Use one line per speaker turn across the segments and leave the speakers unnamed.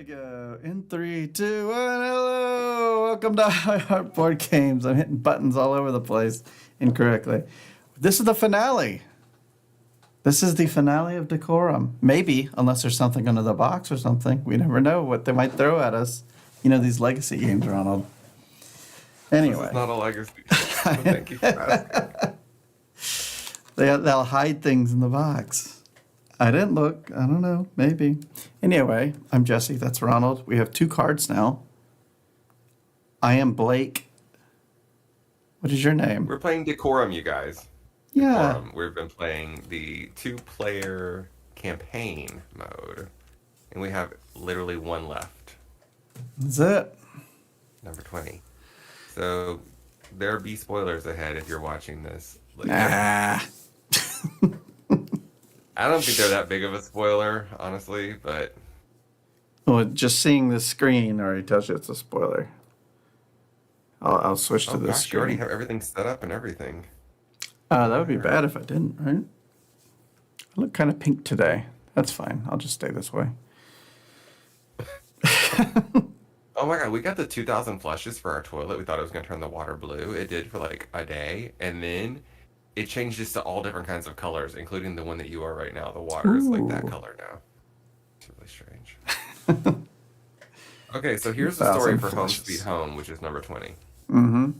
go. In three, two, one. Hello. Welcome to Heart Board Games. I'm hitting buttons all over the place incorrectly. This is the finale. This is the finale of Decorum. Maybe, unless there's something under the box or something. We never know what they might throw at us. You know, these legacy games, Ronald. Anyway.
This is not a legacy. Thank you for asking.
They'll hide things in the box. I didn't look. I don't know. Maybe. Anyway, I'm Jesse. That's Ronald. We have two cards now. I am Blake. What is your name?
We're playing Decorum, you guys.
Yeah.
Decorum. We've been playing the two-player campaign mode. And we have literally one left.
That's it.
Number 20. So there'll be spoilers ahead if you're watching this later.
Nah.
I don't think they're that big of a spoiler, honestly, but...
Well, just seeing the screen already tells you it's a spoiler. I'll switch to this
gosh, you already
screen.
have everything set up and everything.
That would be bad if I didn't, right? I look kind of pink today. That's fine. I'll just stay this way.
Oh my god, we got the 2,000 flushes for our toilet. We thought it was going to turn the water blue. It did for like a day, and then it changes to all different kinds of colors, including the one that you are right now. The water is like that color now. It's really strange. Okay, so here's the story for Home Sweet Home, which is number 20.
Mm-hmm.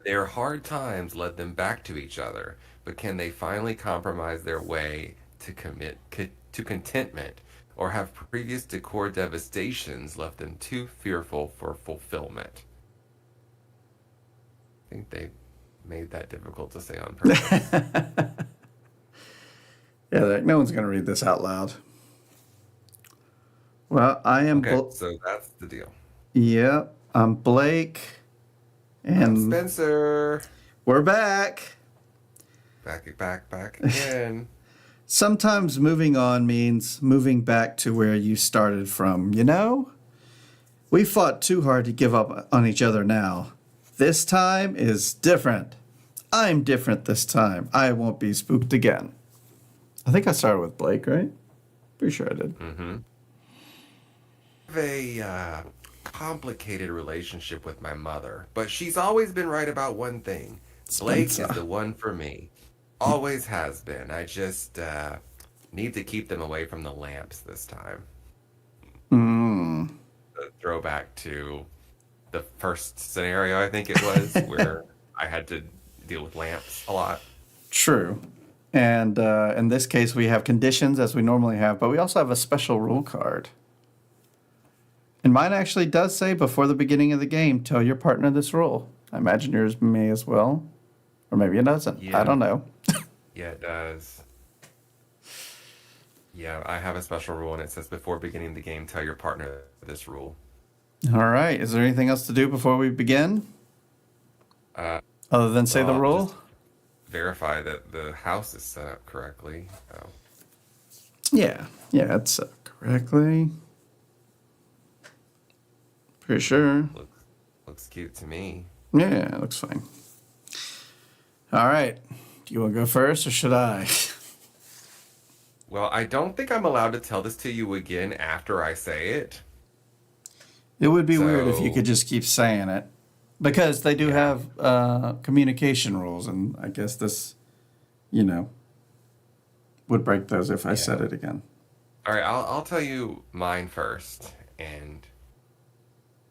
Their hard times led them back to each other, but can they finally compromise their way to contentment, or have previous decor devastations left them too fearful for fulfillment? I think they made that difficult to say on purpose.
Yeah, no one's going to read this out loud. Well, I am...
Okay, so that's the deal.
Yep, I'm Blake. And
I'm Spencer.
We're back.
Back again.
Sometimes moving on means moving back to where you started from, you know? We fought too hard to give up on each other now. This time is different. I'm different this time. I won't be spooked again. I think I started with Blake, right? Pretty sure I did.
Mm-hmm. I have a complicated relationship with my mother, but she's always been right about one thing. Blake is the one for me. Always has been. I just need to keep them away from the lamps this time. A throwback to the first scenario, I think it was, where I had to deal with lamps a lot.
True. And in this case, we have conditions as we normally have, but we also have a special rule card. And mine actually does say before the beginning of the game, tell your partner this rule. I imagine yours may as well. Or maybe it doesn't. Yeah. I don't know.
Yeah, it does. Yeah, I have a special rule, and it says before beginning the game, tell your partner this rule.
All right. Is there anything else to do before we begin? Other than say the rule?
Just verify that the house is set up correctly. Oh.
Yeah, it's set up correctly. Pretty sure.
Looks cute to me.
Yeah, it looks fine. All right. Do you want to go first, or should I?
Well, I don't think I'm allowed to tell this to you again after I say it.
It would be weird if you could just keep saying it. Because they do have communication rules, and I guess this, would break those if I said it again.
All right, I'll tell you mine first, and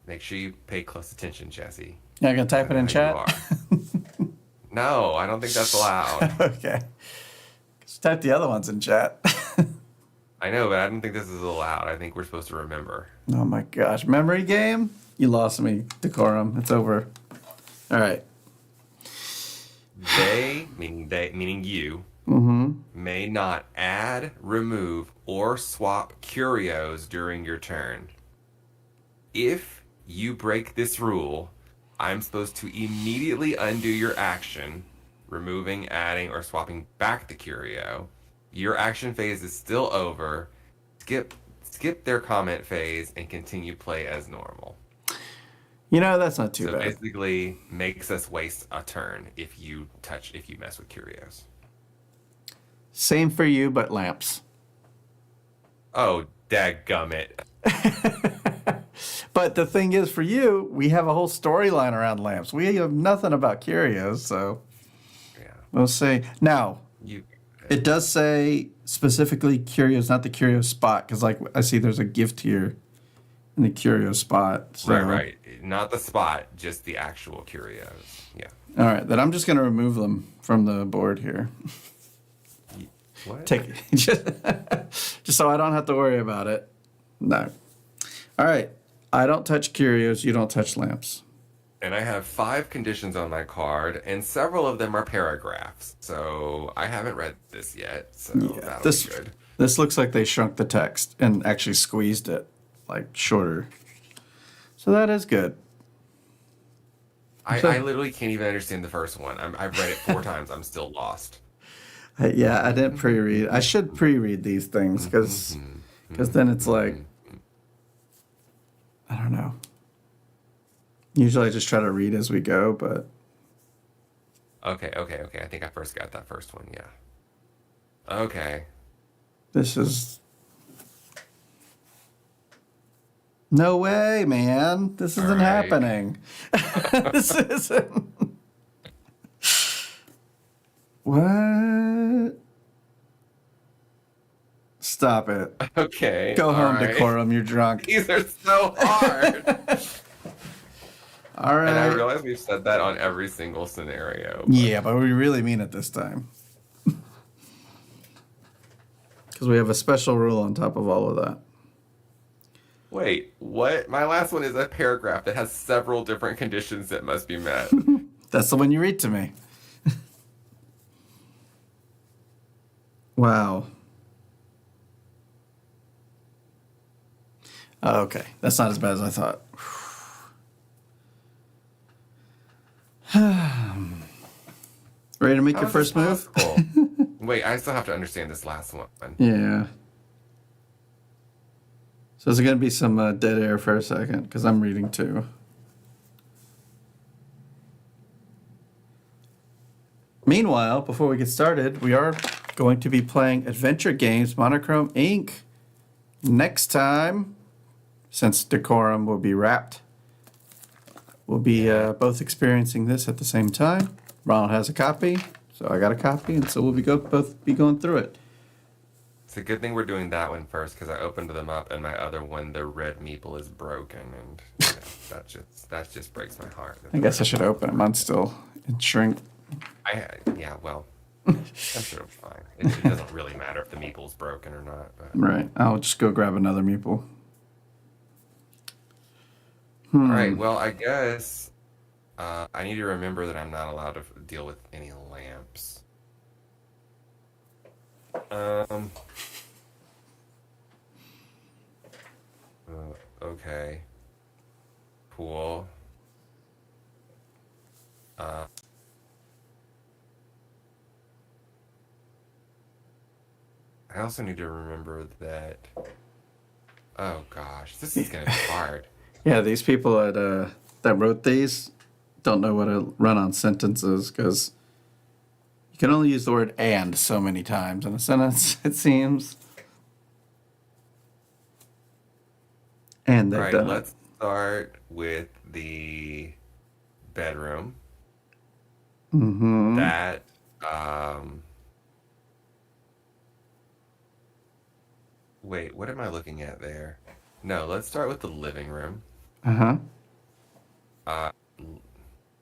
make sure you pay close attention, Jesse.
You're going to type it in chat?
No, I don't think that's allowed.
Okay. Just type the other ones in chat.
I know, but I don't think this is allowed. I think we're supposed to remember.
Oh my gosh. Memory game? You lost me, Decorum. It's over. All right.
They, meaning you, may not add, remove, or swap curios during your turn. If you break this rule, I'm supposed to immediately undo your action, removing, adding, or swapping back the curio. Your action phase is still over. Skip their comment phase and continue play as normal.
That's not too bad.
So basically makes us waste a turn if you mess with curios.
Same for you, but lamps.
Oh, dadgummit.
But the thing is, for you, we have a whole storyline around lamps. We have nothing about curios, so
Yeah.
we'll see. Now,
You.
it does say specifically curios, not the curio spot, because like I see there's a gift here in the curio spot. So.
Right. Not the spot, just the actual curios. Yeah.
All right, then I'm just going to remove them from the board here.
What?
Just so I don't have to worry about it. No. All right. I don't touch curios. You don't touch lamps.
And I have 5 conditions on my card, and several of them are paragraphs. So I haven't read this yet, so that'll be good.
This looks like they shrunk the text and actually squeezed it like shorter. So that is good.
I literally can't even understand the first one. I've read it 4 times. I'm still lost.
Yeah, I didn't pre-read. I should pre-read these things because then it's like, I don't know. Usually I just try to read as we go, but.
Okay. I think I first got that first one, yeah. Okay.
This is. No way, man. This isn't happening. This isn't. What? Stop it.
Okay.
Go home, Decorum. You're drunk.
These are so hard.
All right.
And I realize we've said that on every single scenario.
Yeah, but we really mean it this time. Because we have a special rule on top of all of that.
Wait, what? My last one is a paragraph that has several different conditions that must be met.
That's the one you read to me. Wow. Okay, that's not as bad as I thought. Ready to make your first move?
Wait, I still have to understand this last one.
Yeah. So there's going to be some dead air for a second because I'm reading too. Meanwhile, before we get started, we are going to be playing Adventure Games Monochrome Inc. next time, since Decorum will be wrapped. We'll be both experiencing this at the same time. Ronald has a copy, so I got a copy, and so we'll be both be going through it.
It's a good thing we're doing that one first because I opened them up, and my other one, the red meeple, is broken, and that just breaks my heart.
I guess I should open it. Mine's still in shrink.
Yeah, well, I'm sure it'll be fine. It doesn't really matter if the meeple's broken or not. But.
Right. I'll just go grab another meeple.
All right. Well, I guess I need to remember that I'm not allowed to deal with any lamps. Okay. Cool. I also need to remember that. Oh gosh, this is gonna be hard.
Yeah, these people that wrote these don't know what a run-on sentence is because you can only use the word "and" so many times in a sentence. It seems. And they've done it.
Let's start with the bedroom.
Mm-hmm.
That wait, what am I looking at there? No, let's start with the living room.
Uh-huh.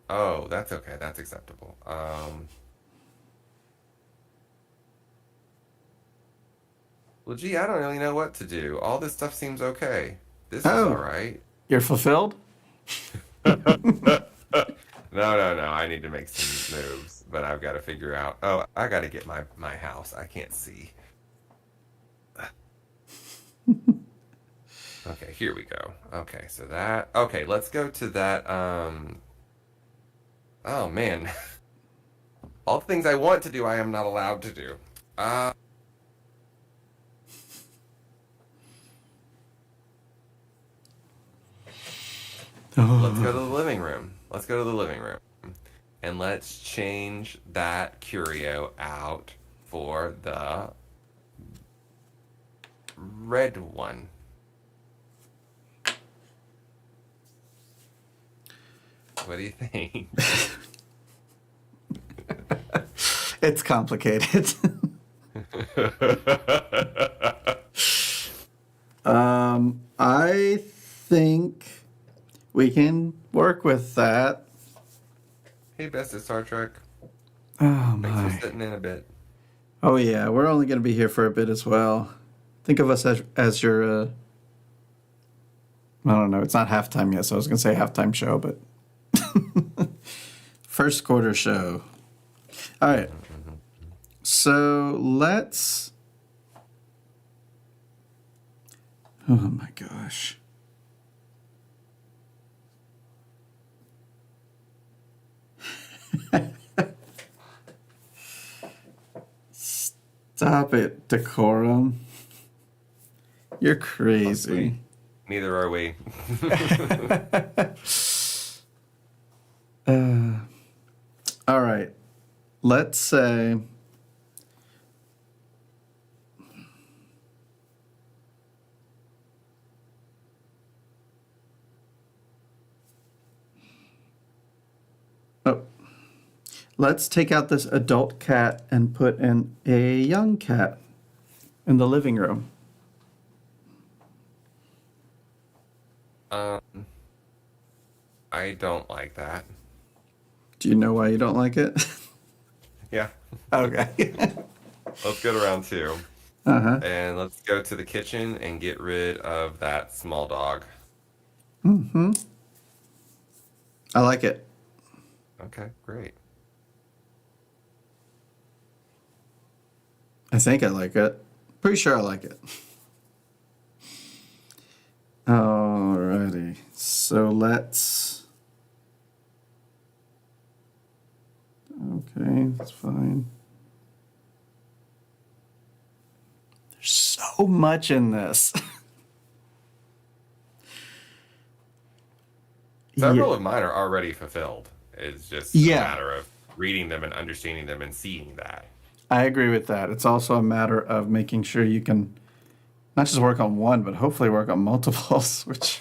Oh, that's okay. That's acceptable. Well, gee, I don't really know what to do. All this stuff seems okay. This is all right.
You're fulfilled?
No. I need to make some moves, but I've got to figure out. Oh, I got to get my house. I can't see. Okay, here we go. Okay, so that. Okay, let's go to that. Oh man, all the things I want to do, I am not allowed to do. Let's go to the living room. Let's go to the living room. And let's change that curio out for the red one. What do you think?
It's complicated. I think we can work with that.
Hey, best of Star Trek.
Oh
Thanks for
my.
sitting in a bit.
Oh yeah, we're only going to be here for a bit as well. Think of us as your I don't know, it's not halftime yet, so I was going to say halftime show, but first quarter show. All right. So let's. Oh my gosh. Stop it, Decorum. You're crazy.
Neither are we.
All right. Let's say. Oh. Let's take out this adult cat and put in a young cat in the living room.
um, I don't like that.
Do you know why you don't like it?
Yeah.
Okay.
Let's go to round 2.
Uh-huh.
And let's go to the kitchen and get rid of that small dog.
Mm-hmm. I like it.
Okay, great.
I think I like it. Pretty sure I like it. Alrighty. So let's. Okay, that's fine. There's so much in this.
Several
Yeah.
of mine are already fulfilled. It's just a
Yeah,
matter of reading them and understanding them and seeing that.
I agree with that. It's also a matter of making sure you can not just work on one, but hopefully work on multiples, which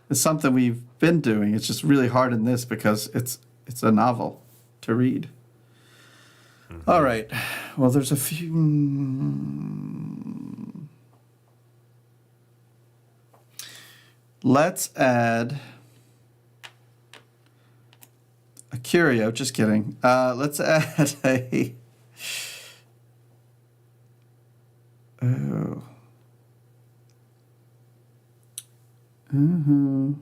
is something we've been doing. It's just really hard in this because it's a novel to read. All right. Well, there's a few. Let's add a curio. Just kidding. Let's add a. Oh. Mm-hmm.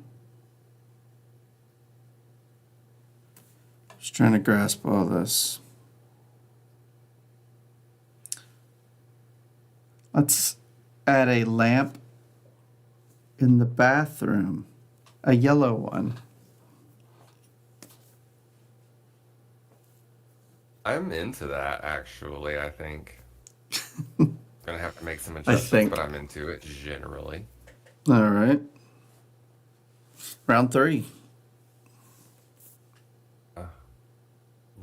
Just trying to grasp all this. Let's add a lamp in the bathroom, a yellow one.
I'm into that, actually, I think. Gonna have to make some
I
adjustments,
think.
but I'm into it generally.
All right. Round 3.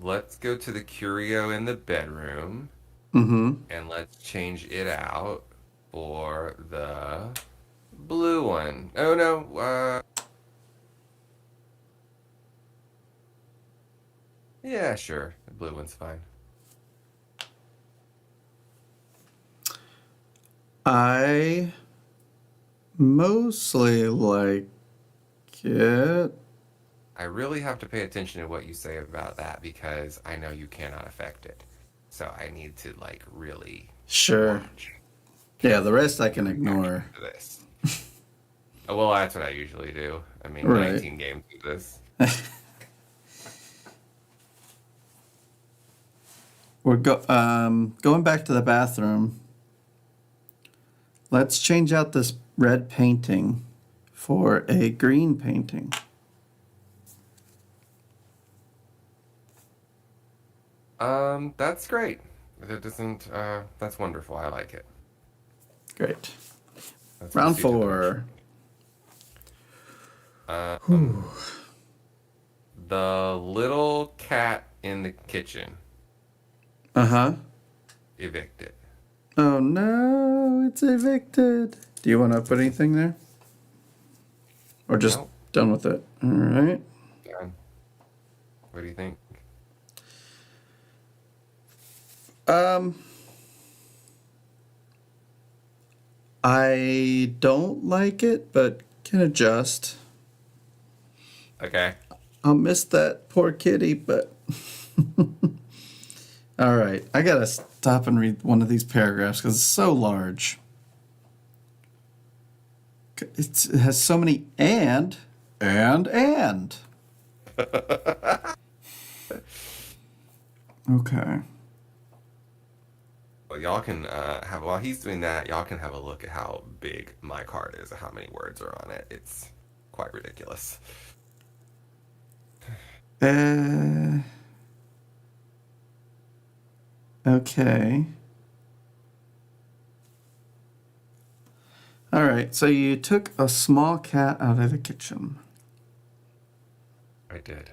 Let's go to the curio in the bedroom
Mm-hmm.
and let's change it out for the blue one. Oh no, yeah, sure. The blue one's fine.
I mostly like it.
I really have to pay attention to what you say about that because I know you cannot affect it. So I need to like really
Sure.
watch
Yeah, the rest I
your
can
reaction
ignore.
to this. Well, that's what I usually do. I mean,
Right.
19 games of this.
We're going back to the bathroom. Let's change out this red painting for a green painting.
That's great. That doesn't, that's wonderful. I like it.
Great.
That's
Round
proceed to the
4.
motion. The little cat in the kitchen.
Uh-huh.
Evicted.
Oh no, it's evicted. Do you want to put anything there? Or just
Nope.
done with it? All right.
What do you think?
Um, I don't like it, but can adjust.
Okay.
I'll miss that poor kitty, but all right. I gotta stop and read one of these paragraphs because it's so large. It has so many and. Okay.
Well, y'all can have while he's doing that, y'all can have a look at how big my card is and how many words are on it. It's quite ridiculous.
Uh, okay. All right. So you took a small cat out of the kitchen.
I did.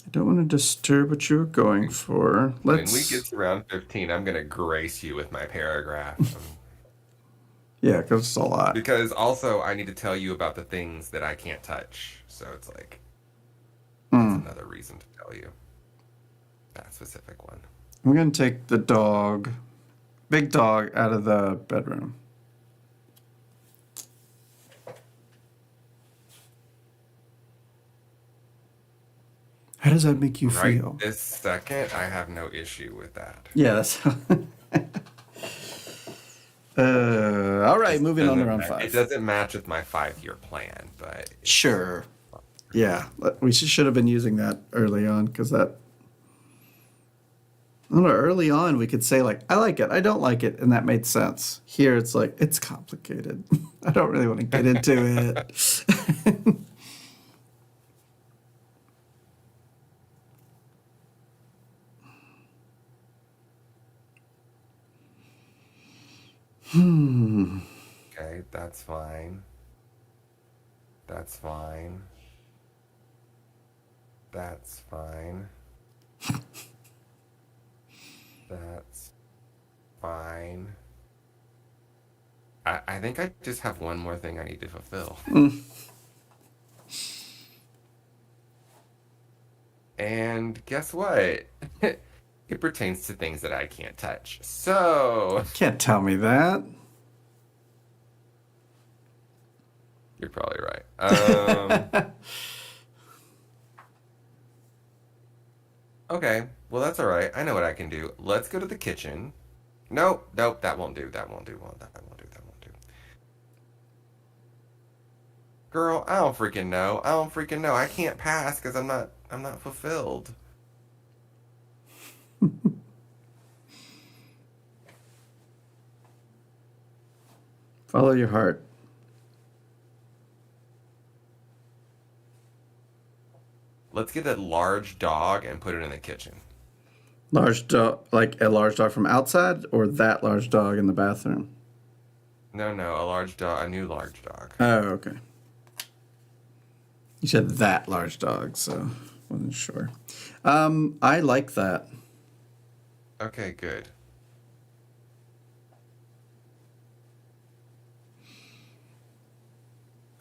I don't want to disturb what you were going for.
When we
Let's.
get to round 15, I'm gonna grace you with my paragraph.
Yeah, because it's a lot.
Because also I need to tell you about the things that I can't touch. So it's like that's
Hmm.
another reason to tell you that specific one.
I'm going to take the dog, big dog, out of the bedroom. How does that make you
Right
feel?
this second, I have no issue with that.
Yeah, that's. All right,
Just
moving on to
doesn't
round
it
5.
doesn't match with my 5-year plan, but it's
Sure. Yeah, we should have been using that early on because that. I don't know, early on we could say like I like it, I don't like it, and that made sense. Here it's like it's complicated. I don't really want to get into it.
okay, that's fine. That's fine. That's fine. That's fine. I think I just have one more thing I need to fulfill. And guess what? It pertains to things that I can't touch. So,
Can't tell me that.
you're probably right. Okay, well, that's all right. I know what I can do. Let's go to the kitchen. Nope, nope, that won't do. That won't do. Well, that won't do. That won't do. Girl, I don't freaking know. I don't freaking know. I can't pass because I'm not fulfilled.
Follow your heart.
Let's get a large dog and put it in the kitchen.
Large dog, like a large dog from outside, or that large dog in the bathroom.
No, no, a large dog, a new large dog.
Oh, okay. You said that large dog, so wasn't sure. I like that.
Okay, good.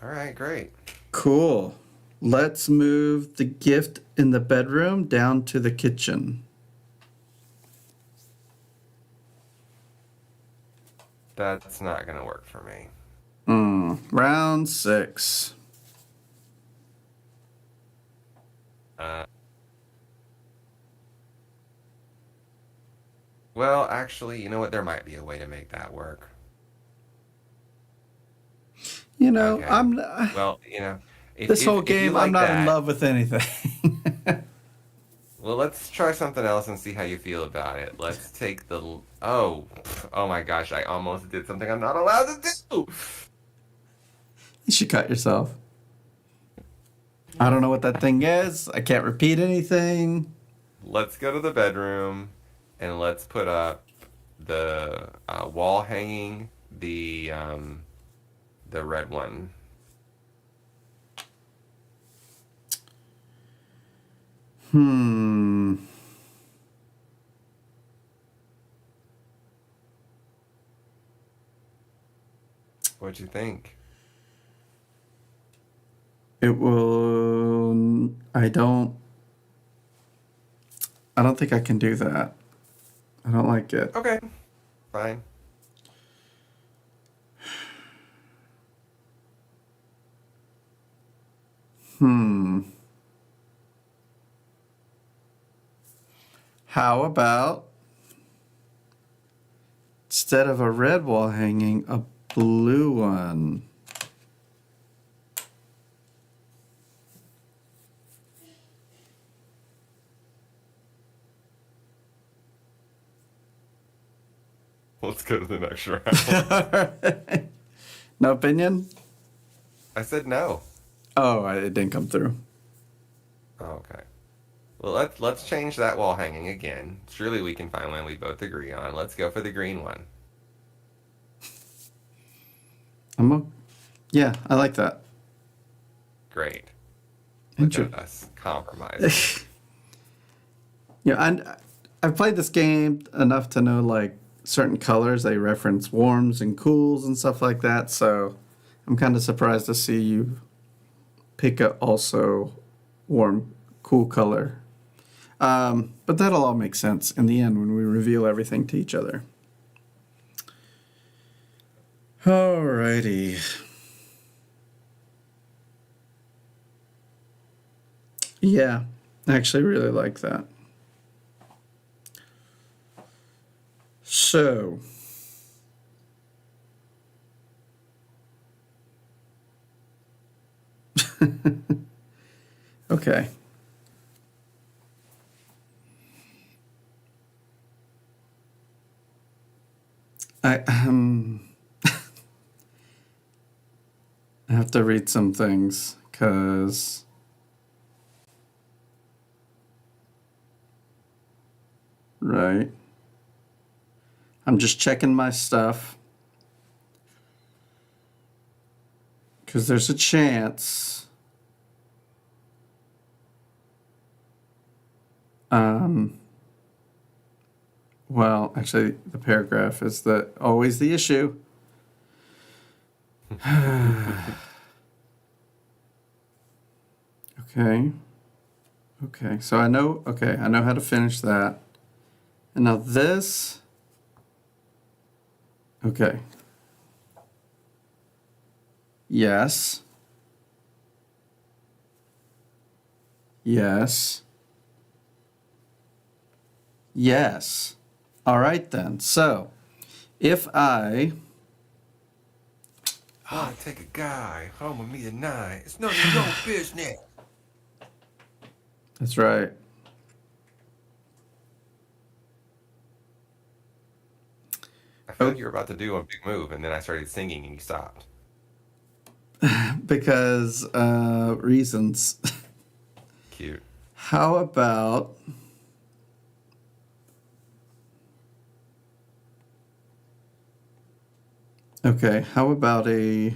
All right, great.
Cool. Let's move the gift in the bedroom down to the kitchen.
That's not gonna work for me.
Round 6.
Uh, well, actually, you know what? There might be a way to make that work.
You know,
Okay.
I'm
Well,
this whole
if you
game. I'm
like
not in
that,
love with anything.
well, let's try something else and see how you feel about it. Let's take oh my gosh, I almost did something I'm not allowed to do.
You should cut yourself. I don't know what that thing is. I can't repeat anything.
Let's go to the bedroom and let's put up the wall hanging, the red one.
Hmm.
What'd you think?
it will. I don't think I can do that. I don't like it.
Okay, fine.
How about instead of a red wall hanging, a blue one?
Let's go to the next round.
No opinion?
I said no.
Oh, it didn't come through.
Okay. Well, let's change that wall hanging again. Surely we can find one we both agree on. Let's go for the green one.
Yeah, I like that.
Great. Look at us compromising.
Yeah, I've played this game enough to know like certain colors. They reference warms and cools and stuff like that. So I'm kind of surprised to see you pick a also warm, cool color. But that'll all make sense in the end when we reveal everything to each other. Alrighty. Yeah, I actually really like that. So, okay. I I have to read some things because right. I'm just checking my stuff because there's a chance. Well, actually, the paragraph is always the issue. Okay. Okay. So I know how to finish that. And now this. Okay. Yes. Yes. Yes. All right then. So, if I
Oh, take a guy home with me tonight. It's none of your business.
That's right.
I feel like you were about to do a big move, and then I started singing, and you stopped.
Because reasons.
Cute.
How about okay, how about a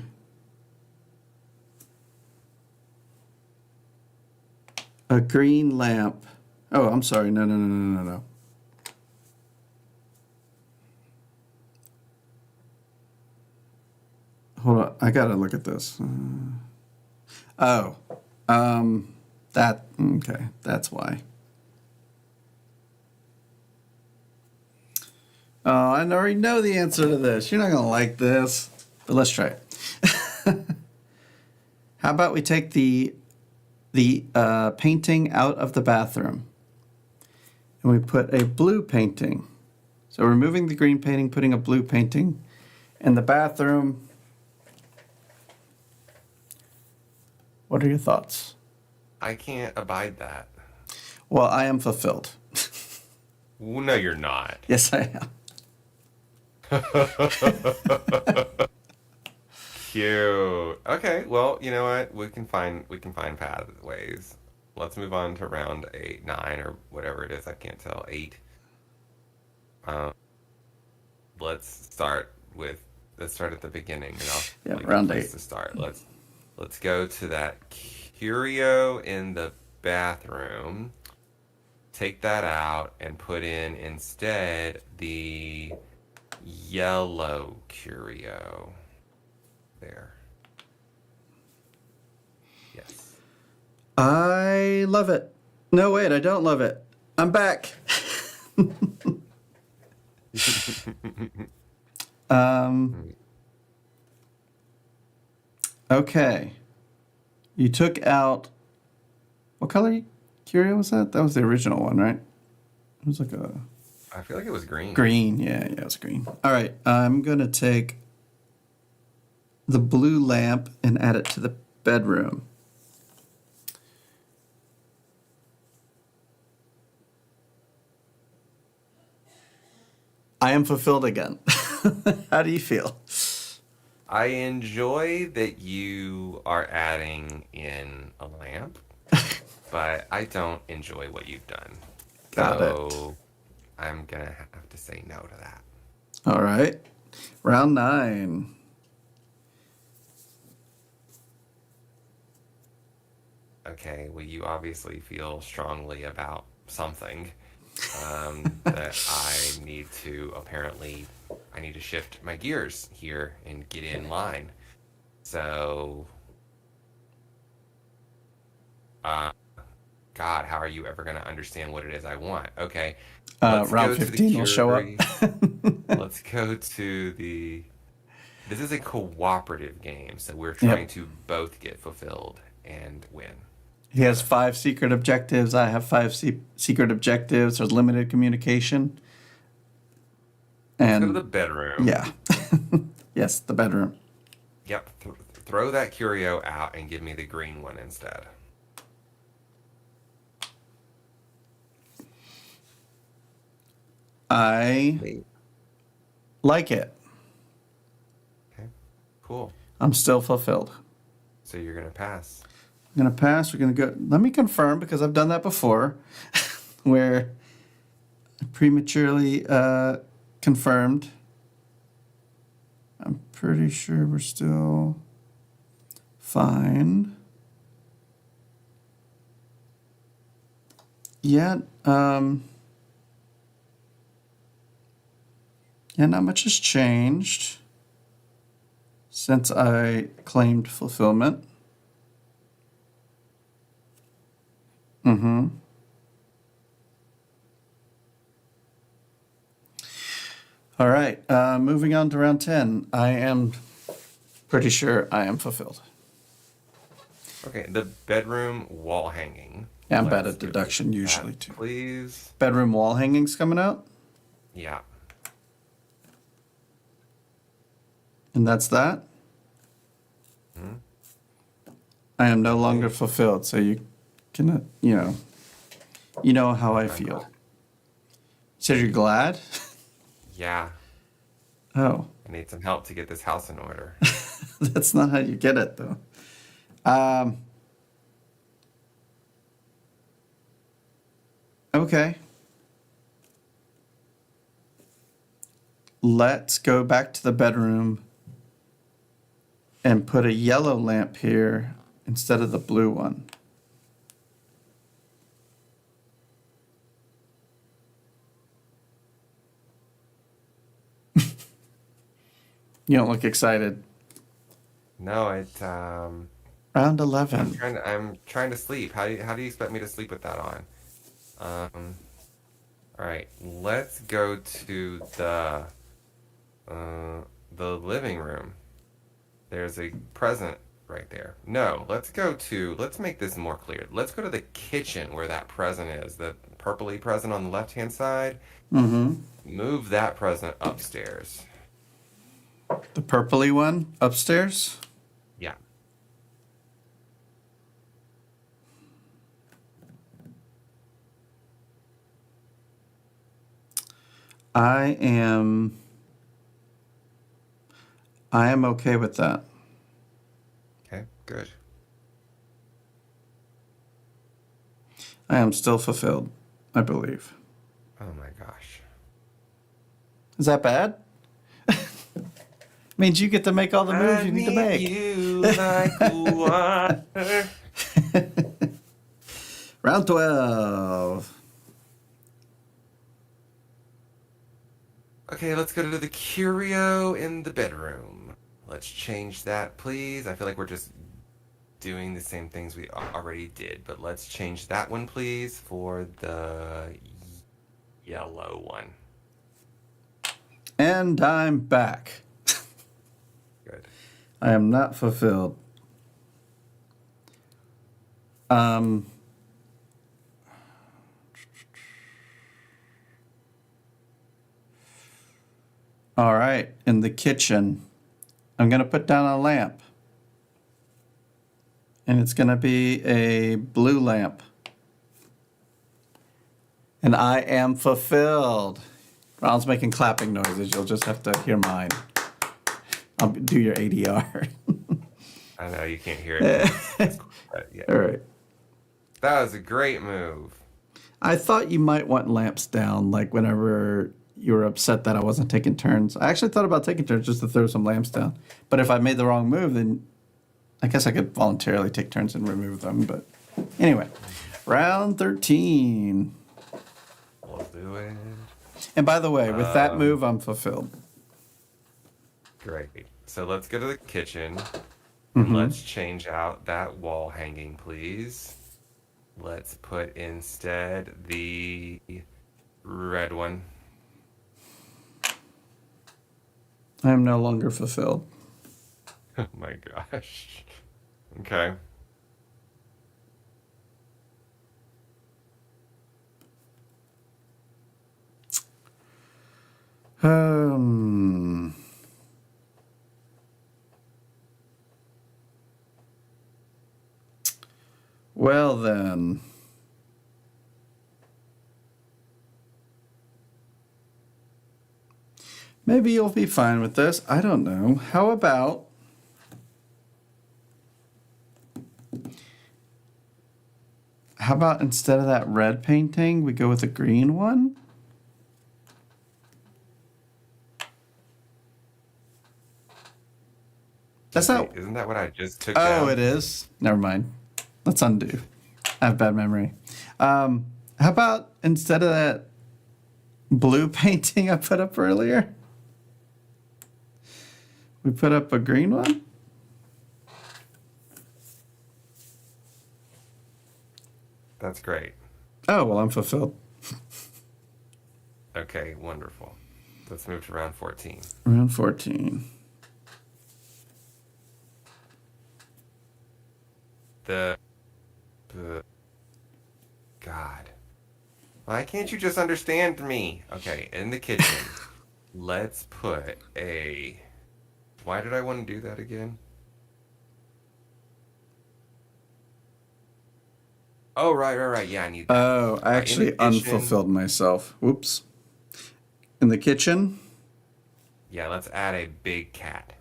green lamp? Oh, I'm sorry. No. Hold on. I got to look at this. Okay, that's why. Oh, I already know the answer to this. You're not going to like this, but let's try it. How about we take the painting out of the bathroom and we put a blue painting. So removing the green painting, putting a blue painting in the bathroom. What are your thoughts?
I can't abide that.
Well, I am fulfilled.
No, you're not.
Yes, I am.
Cute. Okay, well, you know what? We can find pathways. Let's move on to round 8, 9, or whatever it is. I can't tell. 8. Let's start at the beginning, and I'll
Yeah, round 8
to start. Let's go to that curio in the bathroom. Take that out and put in instead the yellow curio. There. Yes.
I love it. No, wait, I don't love it. I'm back. Um, okay. You took out what color curio was that? That was the original one, right? It was like a
I feel like it was green.
green. Yeah, it was green. All right, I'm gonna take the blue lamp and add it to the bedroom. I am fulfilled again. How do you feel?
I enjoy that you are adding in a lamp, but I don't enjoy what you've done.
Got it.
So I'm gonna have to say no to that.
All right. Round 9.
Okay, well, you obviously feel strongly about something that I need to apparently, I need to shift my gears here and get in line. So, uh, God, how are you ever going to understand what it is I want? Okay, let's
Round
go to the
15 will show up.
Curie. Let's go to the. This is a cooperative game, so we're trying
Yep.
to both get fulfilled and win.
He has 5 secret objectives. I have 5 secret objectives. There's limited communication.
Let's go to the
And
bedroom.
yeah. Yes, the bedroom.
Yep, throw that curio out and give me the green one instead.
I
Wait.
like it.
Okay, cool.
I'm still fulfilled.
So you're gonna pass.
I'm going to pass. We're going to go. Let me confirm because I've done that before where I prematurely confirmed. I'm pretty sure we're still fine. Yeah. Yeah, not much has changed since I claimed fulfillment. Mm-hmm. All right. Moving on to round 10. I am pretty sure I am fulfilled.
Okay, the bedroom wall hanging.
Yeah, I'm bad
Let's
at
go
deduction
with
usually
that,
too.
please.
Bedroom wall hangings coming out,
Yeah.
and that's that.
Hmm?
I am no longer fulfilled, so you can, you know how I feel. So you're glad?
Yeah.
Oh,
I need some help to get this house in order.
that's not how you get it, though. Okay. Let's go back to the bedroom and put a yellow lamp here instead of the blue one. You don't look excited.
No,
Round 11.
I'm trying to sleep. How do you expect me to sleep with that on? Um, all right, let's go to the living room. There's a present right there. No, let's make this more clear. Let's go to the kitchen where that present is, the purpley present on the left-hand side.
Mm-hmm.
Move that present upstairs.
The purpley one upstairs.
Yeah.
I am okay with that.
Okay, good.
I am still fulfilled, I believe.
Oh my gosh.
Is that bad? Means you get to make all the moves
I
you need to
need
make.
you like water.
Round 12.
Okay, let's go to the curio in the bedroom. Let's change that, please. I feel like we're just doing the same things we already did, but let's change that one, please, for the yellow one.
And I'm back.
Good.
I am not fulfilled. All right, in the kitchen, I'm going to put down a lamp. And it's going to be a blue lamp. And I am fulfilled. Ronald's making clapping noises. You'll just have to hear mine. I'll do your ADR.
I know you can't hear it. Yeah.
All right.
That was a great move.
I thought you might want lamps down, like whenever you were upset that I wasn't taking turns. I actually thought about taking turns just to throw some lamps down. But if I made the wrong move, then I guess I could voluntarily take turns and remove them. But anyway, round 13.
We'll do it.
And by the way, with that move, I'm fulfilled.
Great. So let's go to the kitchen. And let's change out that wall hanging, please. Let's put instead the red one.
I am no longer fulfilled.
Oh my gosh. Okay.
Um. Well then. Maybe you'll be fine with this. I don't know. How about instead of that red painting, we go with a green one? That's not.
Wait, isn't that what I just took
Oh,
down?
it is. Never mind. Let's undo. I have bad memory. How about instead of that blue painting I put up earlier, we put up a green one?
That's great.
Oh, well, I'm fulfilled.
Okay, wonderful. Let's move to round 14.
Round 14.
The God. Why can't you just understand me? Okay, in the kitchen, let's put a... Why did I want to do that again? Oh, right. Yeah, I need that.
Oh, I actually unfulfilled myself. Whoops. In the kitchen?
Yeah, let's add a big cat.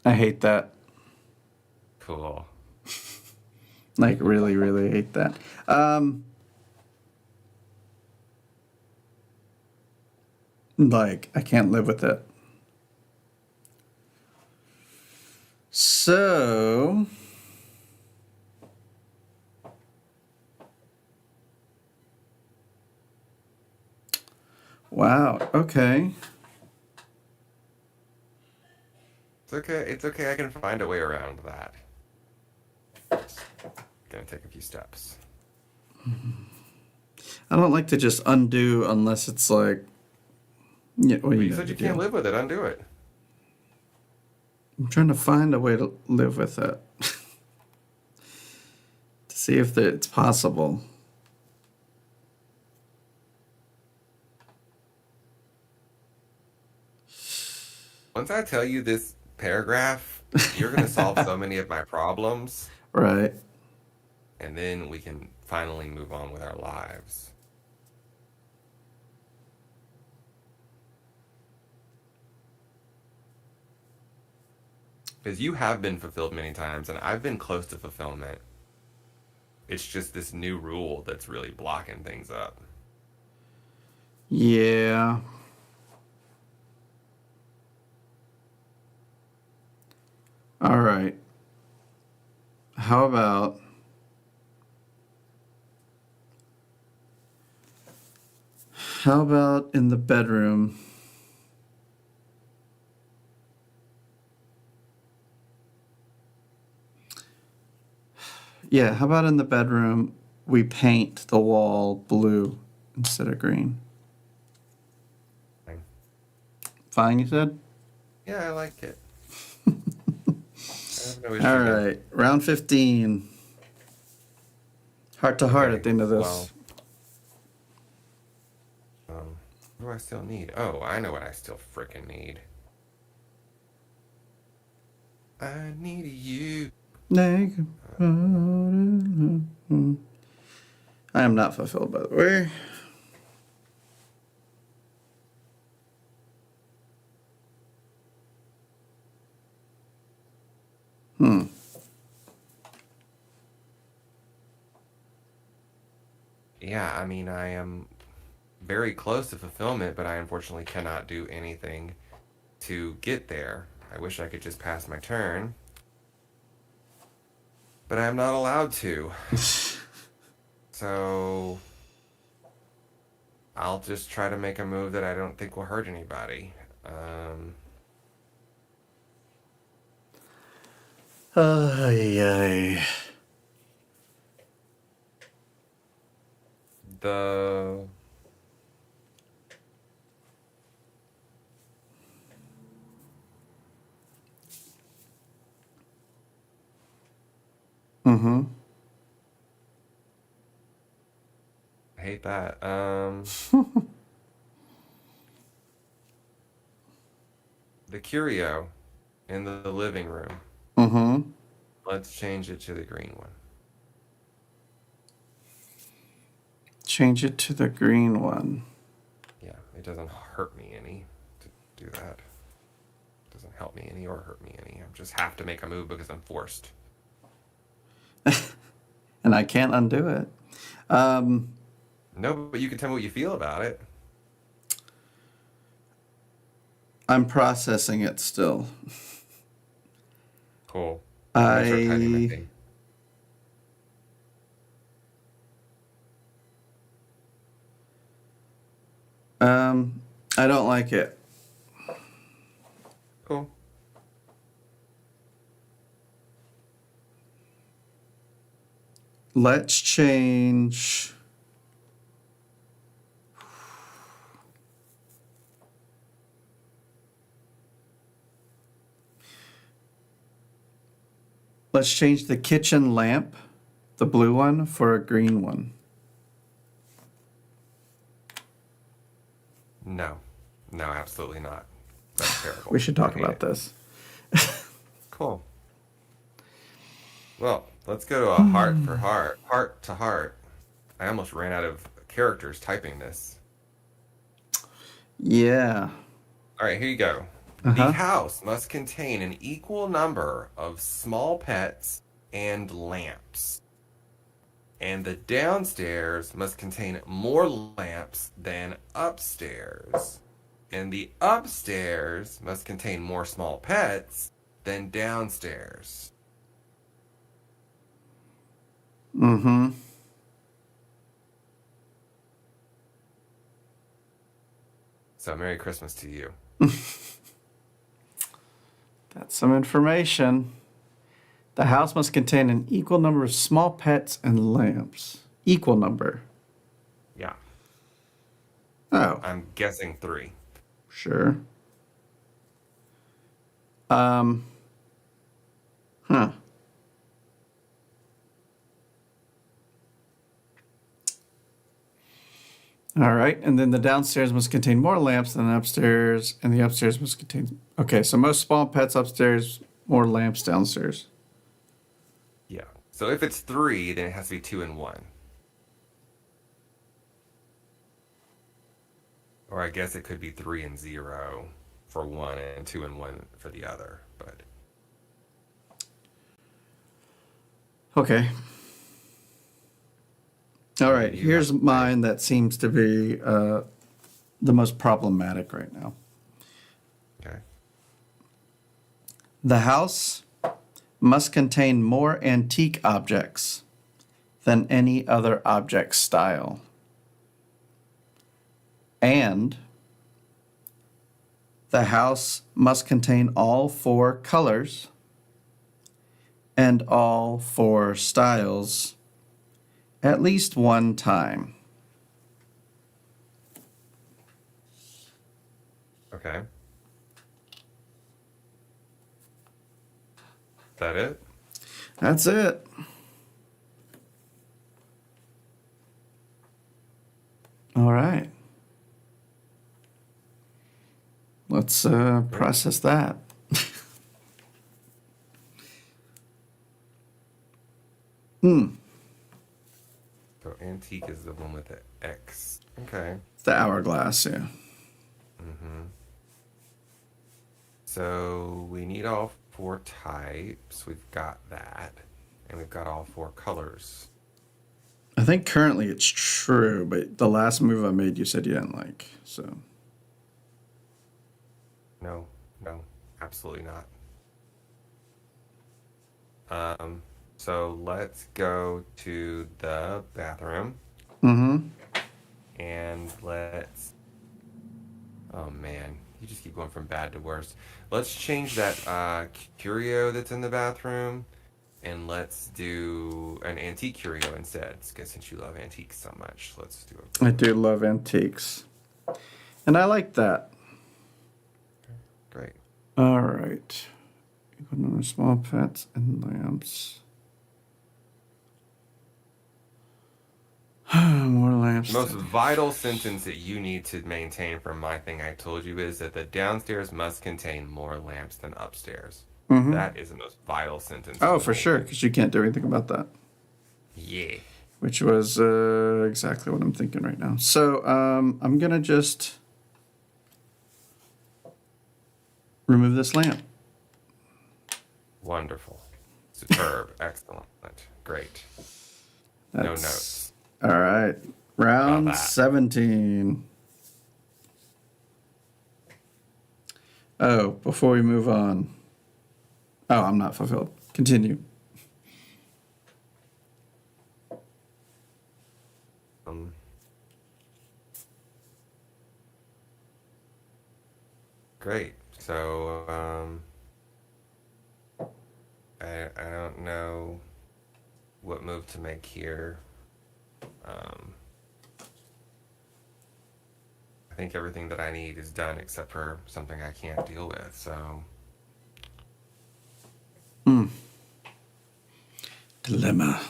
I hate that.
Cool.
Like, really, really hate that. Like, I can't live with it. So... Wow, okay.
It's okay, I can find a way around that. It's gonna take a few steps.
I don't like to just undo unless it's like... Yeah, well,
You
know
said
the
you can't
deal.
live with it, undo it.
I'm trying to find a way to live with it. To see if it's possible.
Once I tell you this paragraph, you're gonna solve so many of my problems,
Right.
and then we can finally move on with our lives. Because you have been fulfilled many times, and I've been close to fulfillment. It's just this new rule that's really blocking things up.
Yeah. All right. How about... How about in the bedroom? Yeah, how about in the bedroom we paint the wall blue instead of green?
Fine.
Fine, you said?
Yeah, I like it. I have no issue
All
there.
right, round 15. Heart to heart
Okay,
at the end of this.
well, what do I still need? Oh, I know what I still frickin' need. I need you.
I am not fulfilled, by the way.
Yeah, I mean, I am very close to fulfillment, but I unfortunately cannot do anything to get there. I wish I could just pass my turn, but I'm not allowed to. So I'll just try to make a move that I don't think will hurt anybody.
Ay, ay.
The
Mm-hmm.
I hate that. The curio in the living room.
Mm-hmm.
Let's change it to the green one.
Change it to the green one.
Yeah, it doesn't hurt me any to do that. It doesn't help me any or hurt me any. I just have to make a move because I'm forced.
And I can't undo it.
No, but you can tell me what you feel about it.
I'm processing it still.
Cool. I'm gonna start typing my
I
thing.
I don't like it.
Cool.
Let's change. Let's change the kitchen lamp, the blue one, for a green one.
No. No, absolutely not. That's terrible.
We should
I
talk
hate
about
it.
this.
Cool. Well, let's go to a heart for heart. Heart to heart. I almost ran out of characters typing this.
Yeah.
All right, here you go.
Uh-huh.
The house must contain an equal number of small pets and lamps. And the downstairs must contain more lamps than upstairs. And the upstairs must contain more small pets than downstairs.
Mm-hmm.
So, Merry Christmas to you.
That's some information. The house must contain an equal number of small pets and lamps. Equal number.
Yeah.
Oh,
I'm guessing 3.
sure. Huh. All right, and then the downstairs must contain more lamps than the upstairs, and the upstairs must contain. Okay, so most small pets upstairs, more lamps downstairs.
Yeah. So if it's 3, then it has to be 2 and 1. Or I guess it could be 3 and 0 for one and 2 and 1 for the other. But
Okay. All right,
You
here's
have to
mine that seems to be the most problematic right now.
okay.
The house must contain more antique objects than any other object style. And the house must contain all 4 colors and all 4 styles at least one time.
Okay. That it?
That's it. All right. Let's process that.
So antique is the one with the X. Okay.
The hourglass, yeah.
So we need all 4 types. We've got that. And we've got all 4 colors.
I think currently it's true, but the last move I made you said you didn't like, so.
No, absolutely not. So let's go to the bathroom
Mm-hmm.
and let's. Oh man, you just keep going from bad to worse. Let's change that curio that's in the bathroom, and let's do an antique curio instead. Since you love antiques so much, let's do it.
I do love antiques. And I like that.
Great.
All right. Equal number of small pets and lamps. More lamps.
The most vital sentence that you need to maintain from my thing I told you is that the downstairs must contain more lamps than upstairs.
Mm-hmm.
That is the most vital sentence.
Oh, for sure, because you can't do anything about that.
Yeah.
Which was exactly what I'm thinking right now. So I'm going to just remove this lamp.
Wonderful. Superb. Excellent. Great. No notes.
All right. Round
About that.
17. Oh, before we move on. Oh, I'm not fulfilled. Continue.
Great. So, I don't know what move to make here. I think everything that I need is done except for something I can't deal with. So,
Dilemma.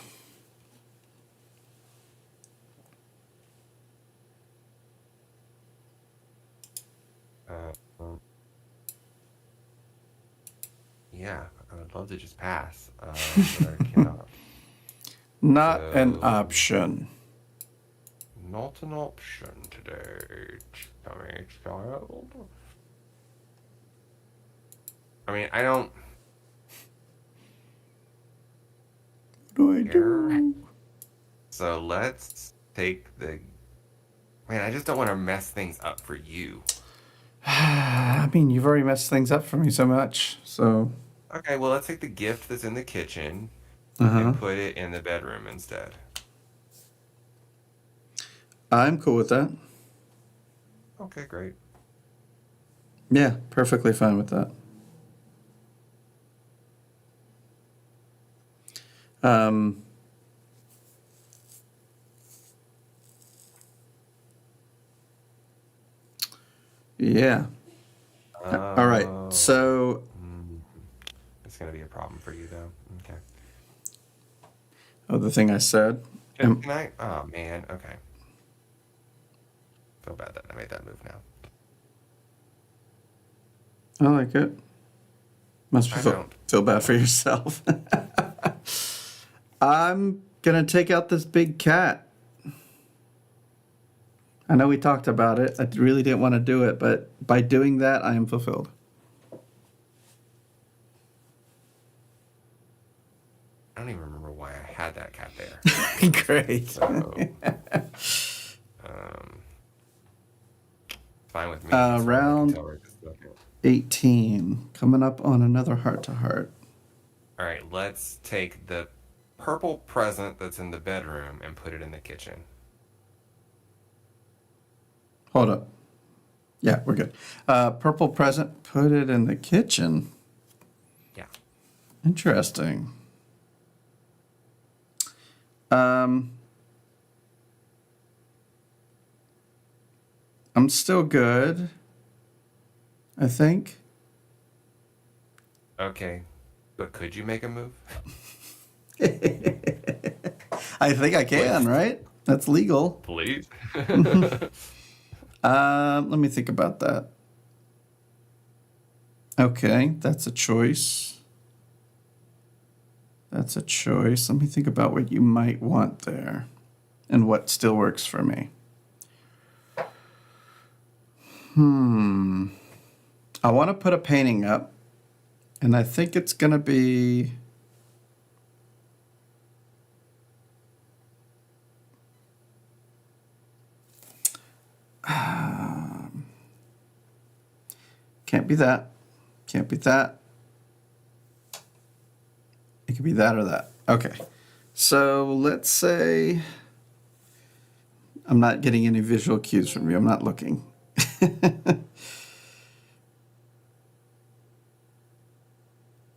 yeah, I would love to just pass, but I cannot.
Not an
So-
option.
Not an option today, Tommy child. I mean, I don't
What do I
care.
do?
So let's take the. Man, I just don't want to mess things up for you.
I mean, you've already messed things up for me so much. So,
Okay, well, let's take the gift that's in the kitchen
uh-huh.
and put it in the bedroom instead.
I'm cool with that.
Okay, great.
Yeah, perfectly fine with that. Yeah. All right.
Oh.
So,
It's going to be a problem for you, though. Okay.
oh, the thing I said.
Can I? Oh, man. Okay. Feel bad that I made that move now.
I like it. Must
I
feel,
don't.
feel bad for yourself. I'm going to take out this big cat. I know we talked about it. I really didn't want to do it, but by doing that, I am fulfilled.
I don't even remember why I had that cat there.
Great.
So, fine with me. as far as I can
round
tell right this second.
18. Coming up on another heart-to-heart.
All right, let's take the purple present that's in the bedroom and put it in the kitchen.
Hold up. Yeah, we're good. Purple present, put it in the kitchen.
Yeah.
Interesting. I'm still good, I think.
Okay. But could you make a move?
I think I can, right? That's legal.
Please.
Let me think about that. Okay, that's a choice. That's a choice. Let me think about what you might want there and what still works for me. I want to put a painting up, and I think it's going to be... Can't be that. Can't be that. It could be that or that. Okay. So let's say I'm not getting any visual cues from you. I'm not looking.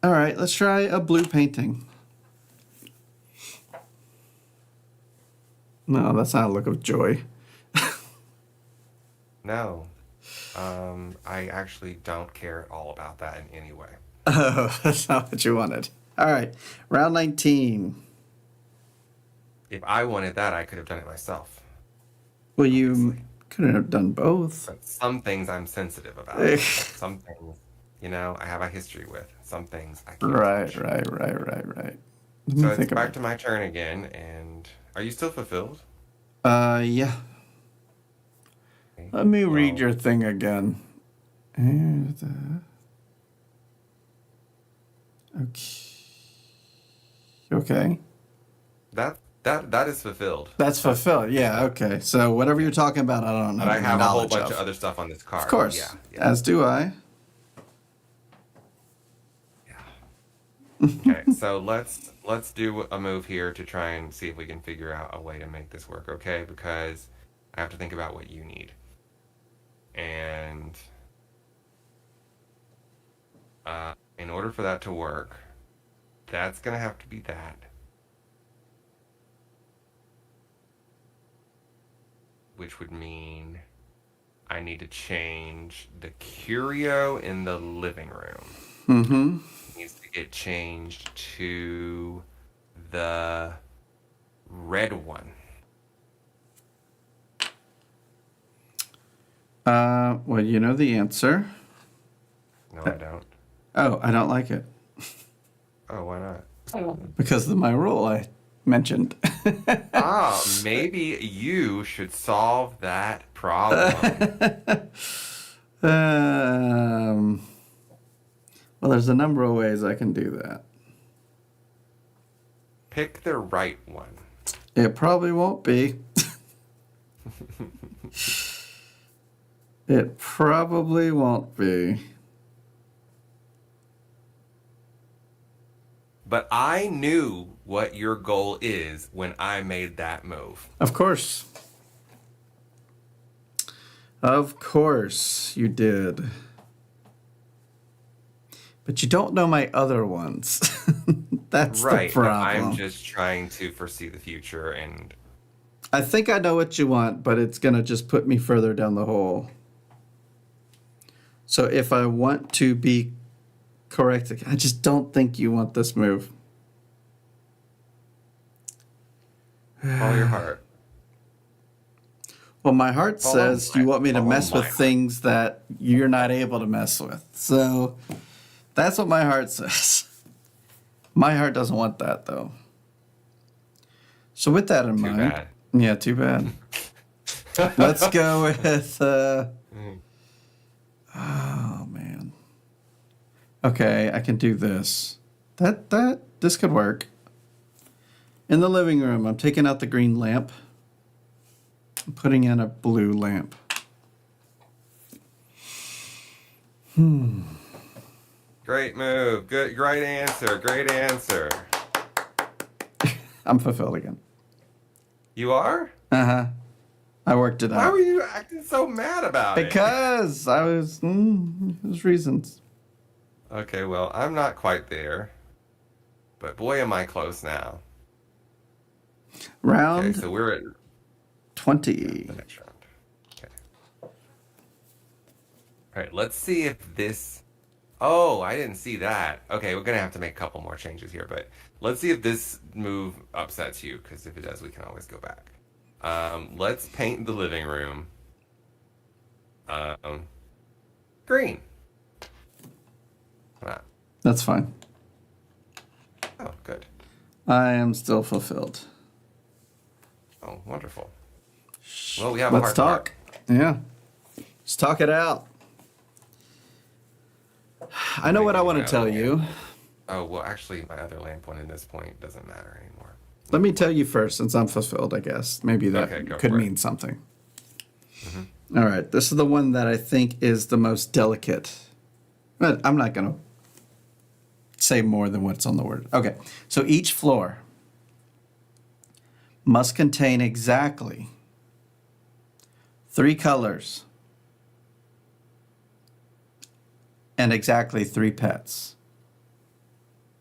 All right, let's try a blue painting. No, that's not a look of joy.
No. I actually don't care at all about that in any way.
Oh, that's not what you wanted. All right, round 19.
If I wanted that, I could have done it myself.
Well, you
Obviously.
couldn't have done both.
But some things I'm sensitive about. Some things, I have a history with. Some things I can't
Right.
touch.
Let me
So it's
think
back
about
to my turn again, and are you still fulfilled?
yeah.
Okay.
Let me read
Well,
your thing again. And, okay.
that is fulfilled.
That's fulfilled. Yeah, okay. So whatever you're talking about, I don't know
But I
any
have a whole
knowledge
bunch of
of.
other stuff on this card.
Of course.
Yeah.
As do I.
Okay, so let's do a move here to try and see if we can figure out a way to make this work, okay? Because I have to think about what you need. And in order for that to work, that's gonna have to be that. Which would mean I need to change the curio in the living room.
Mm-hmm.
Needs to get changed to the red one.
Well, you know the answer.
No, I don't.
Oh, I don't like it.
Oh, why not?
Because of my rule I mentioned.
Maybe you should solve that problem.
Well, there's a number of ways I can do that.
Pick the right one.
It probably won't be. It probably won't be.
But I knew what your goal is when I made that move.
Of course. Of course you did. But you don't know my other ones. That's
Right,
the
but
problem.
I'm just trying to foresee the future, and
I think I know what you want, but it's going to just put me further down the hole. So if I want to be correct, I just don't think you want this move.
follow your heart.
Well, my heart
Follow
says you want me to
follow
mess
my
with
heart.
things that you're not able to mess with. So that's what my heart says. My heart doesn't want that, though. So with that in
Too
mind,
bad.
yeah, too bad. Let's go with. Oh man. Okay, I can do this. This could work. In the living room, I'm taking out the green lamp. I'm putting in a blue lamp.
Great move. Good, great answer. Great answer.
I'm fulfilled again.
You are?
Uh-huh. I worked it
Why
out.
were you acting so mad about it?
Because there's reasons.
Okay, well, I'm not quite there, but boy, am I close now. Okay,
Round
so we're at
20.
the next round. Okay. All right, let's see if this. Oh, I didn't see that. Okay, we're gonna have to make a couple more changes here, but let's see if this move upsets you, because if it does, we can always go back. Let's paint the living room um, green. Come on.
That's fine.
Oh, good.
I am still fulfilled.
Oh, wonderful. Well, we have a
Let's
heart
talk. Yeah. Let's talk it out. I know what I want to tell you.
Oh, well, actually, my other lamp one in this point doesn't matter anymore.
Let me tell you first, since I'm fulfilled, I guess. Maybe that
Okay, go
could
for it.
mean something. All right. This is the one that I think is the most delicate. But I'm not going to say more than what's on the word. Okay. So each floor must contain exactly 3 colors and exactly 3 pets.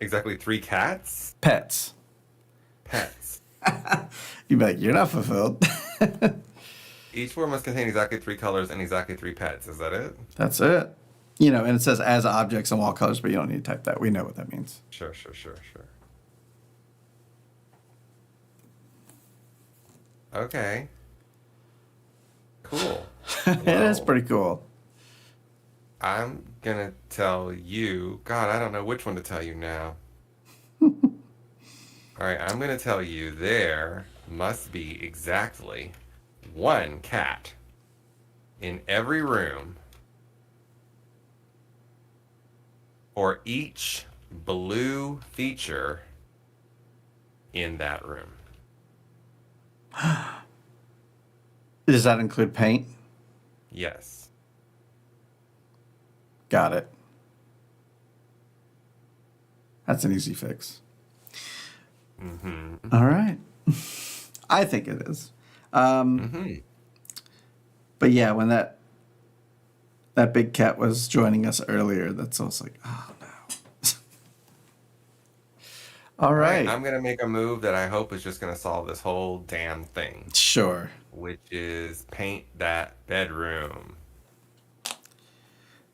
Exactly 3 cats?
Pets.
Pets.
You bet you're not fulfilled.
Each floor must contain exactly 3 colors and exactly 3 pets. Is that it?
That's it. You know, and it says as objects and wall colors, but you don't need to type that. We know what that means.
Sure. Okay. Cool.
It is pretty cool.
I'm gonna tell you. God, I don't know which one to tell you now. All right, I'm gonna tell you there must be exactly 1 cat in every room, or each blue feature in that room.
Does that include paint?
Yes.
Got it. That's an easy fix. All right. I think it is. But yeah, when that big cat was joining us earlier, that's also like, oh no. All right.
I'm gonna make a move that I hope is just gonna solve this whole damn thing,
Sure.
which is paint that bedroom.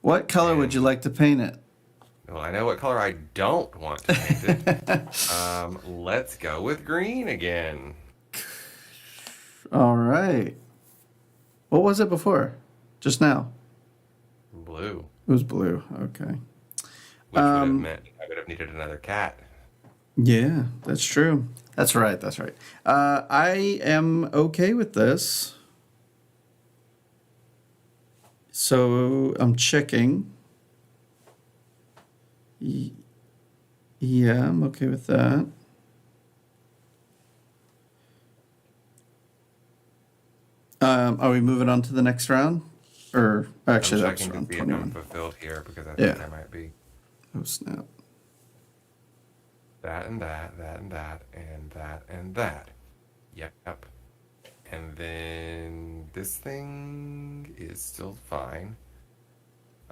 What color would you like to paint it?
Well, I know what color I don't want to paint it. Let's go with green again.
All right. What was it before? Just now?
Blue.
It was blue. Okay.
Which would have meant I would have needed another cat.
Yeah, that's true. That's right. That's right. I am okay with this. So I'm checking. Yeah, I'm okay with that. Are we moving on to the next round? Or actually,
I'm
that's
checking to
round
see if I'm
21.
fulfilled here because I
Yeah.
think I might be.
Oh, snap.
That and that, that and that, and that and that. Yep. And then this thing is still fine.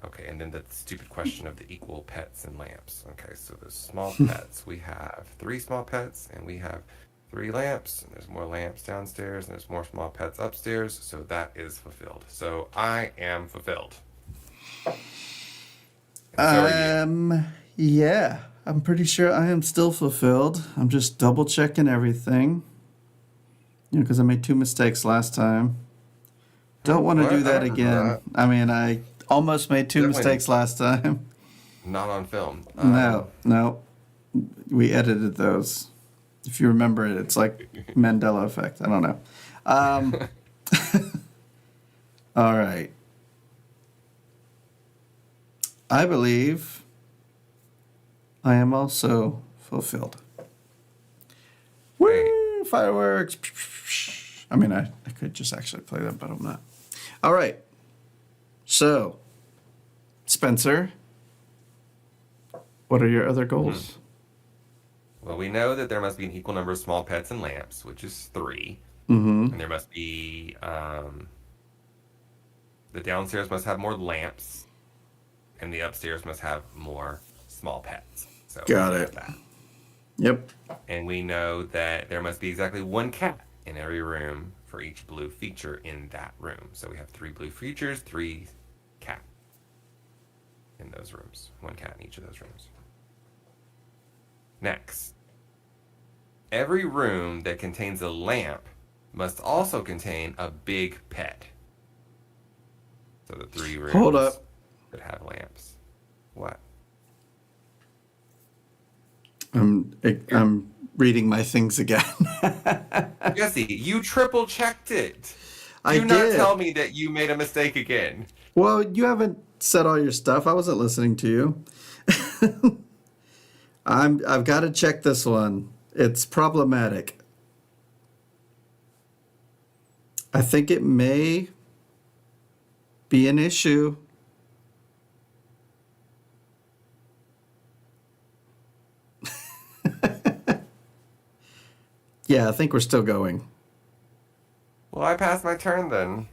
Okay, and then the stupid question of the equal pets and lamps. Okay, so there's small pets. We have 3 small pets, and we have 3 lamps, and there's more lamps downstairs, and there's more small pets upstairs, so that is fulfilled. So I am fulfilled. And so are you.
Yeah, I'm pretty sure I am still fulfilled. I'm just double checking everything. You know, because I made 2 mistakes last time. Don't want to
What?
do
I
that
don't remember
again.
that.
I mean, I almost made 2
Definitely
mistakes last time.
Not on film.
No. We edited those. If you remember it, it's like Mandela effect. I don't know. All right. I believe I am also fulfilled. Woo! Fireworks! I mean, I could just actually play them, but I'm not. All right. So, Spencer, what are your other goals?
Well, we know that there must be an equal number of small pets and lamps, which is 3.
Mm-hmm.
And there must be the downstairs must have more lamps, and the upstairs must have more small pets. So
Got
we know
it.
that.
Yep.
And we know that there must be exactly one cat in every room for each blue feature in that room. So we have 3 blue features, 3 cat in those rooms. 1 cat in each of those rooms. Next, every room that contains a lamp must also contain a big pet. So the 3 rooms
Hold up.
that have lamps. What?
I'm reading my things again.
Jesse, you triple checked it.
I
Do not
did.
tell me that you made a mistake again.
Well, you haven't said all your stuff. I wasn't listening to you. I've got to check this one. It's problematic. I think it may be an issue. Yeah, I think we're still going.
Well, I passed my turn then.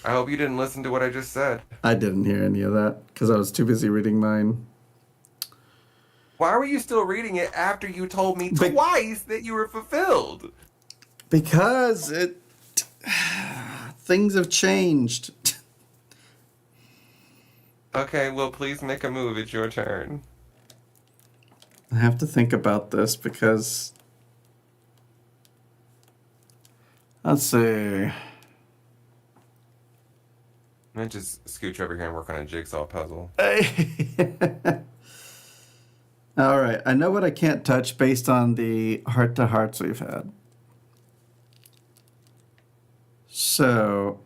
I hope you didn't listen to what I just said.
I didn't hear any of that because I was too busy reading mine.
Why were you still reading it after you told me twice that you were fulfilled?
Because things have changed.
Okay, well, please make a move. It's your turn.
I have to think about this because let's see.
I'm gonna just scooch over here and work on a jigsaw puzzle.
All right, I know what I can't touch based on the heart-to-hearts we've had. So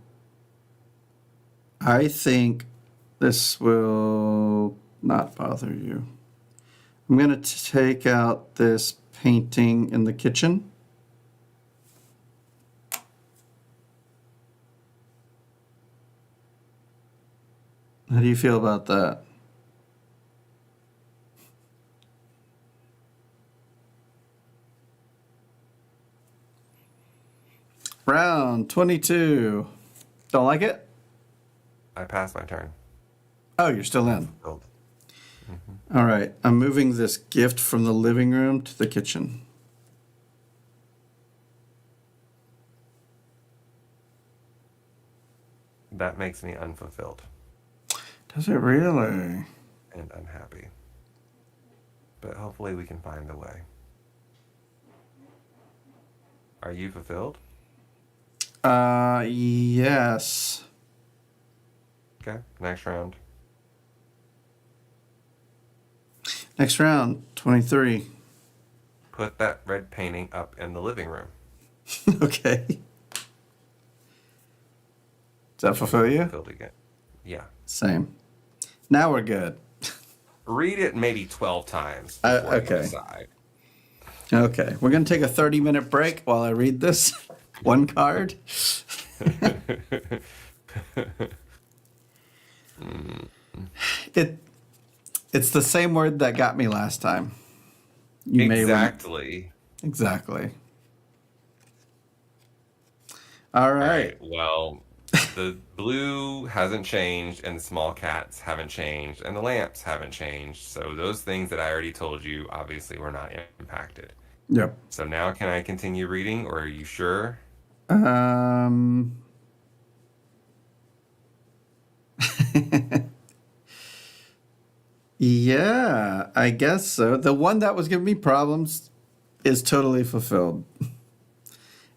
I think this will not bother you. I'm going to take out this painting in the kitchen. How do you feel about that? Round 22. Don't like it?
I passed my turn.
Oh, you're still in.
Fulfilled.
All right, I'm moving this gift from the living room to the kitchen.
That makes me unfulfilled
Does it really?
and unhappy. But hopefully we can find a way. Are you fulfilled?
Yes.
Okay, next round.
Next round, 23.
Put that red painting up in the living room.
Okay. Does that fulfill you?
Filled again. Yeah.
Same. Now we're good.
Read it maybe 12 times before
okay.
you decide.
Okay, we're going to take a 30-minute break while I read this one card. It's the same word that got me last time. You
Exactly.
Exactly. All right.
Well, the blue hasn't changed, and the small cats haven't changed, and the lamps haven't changed. So those things that I already told you obviously were not impacted.
Yep.
So now can I continue reading, or are you sure?
Yeah, I guess so. The one that was giving me problems is totally fulfilled.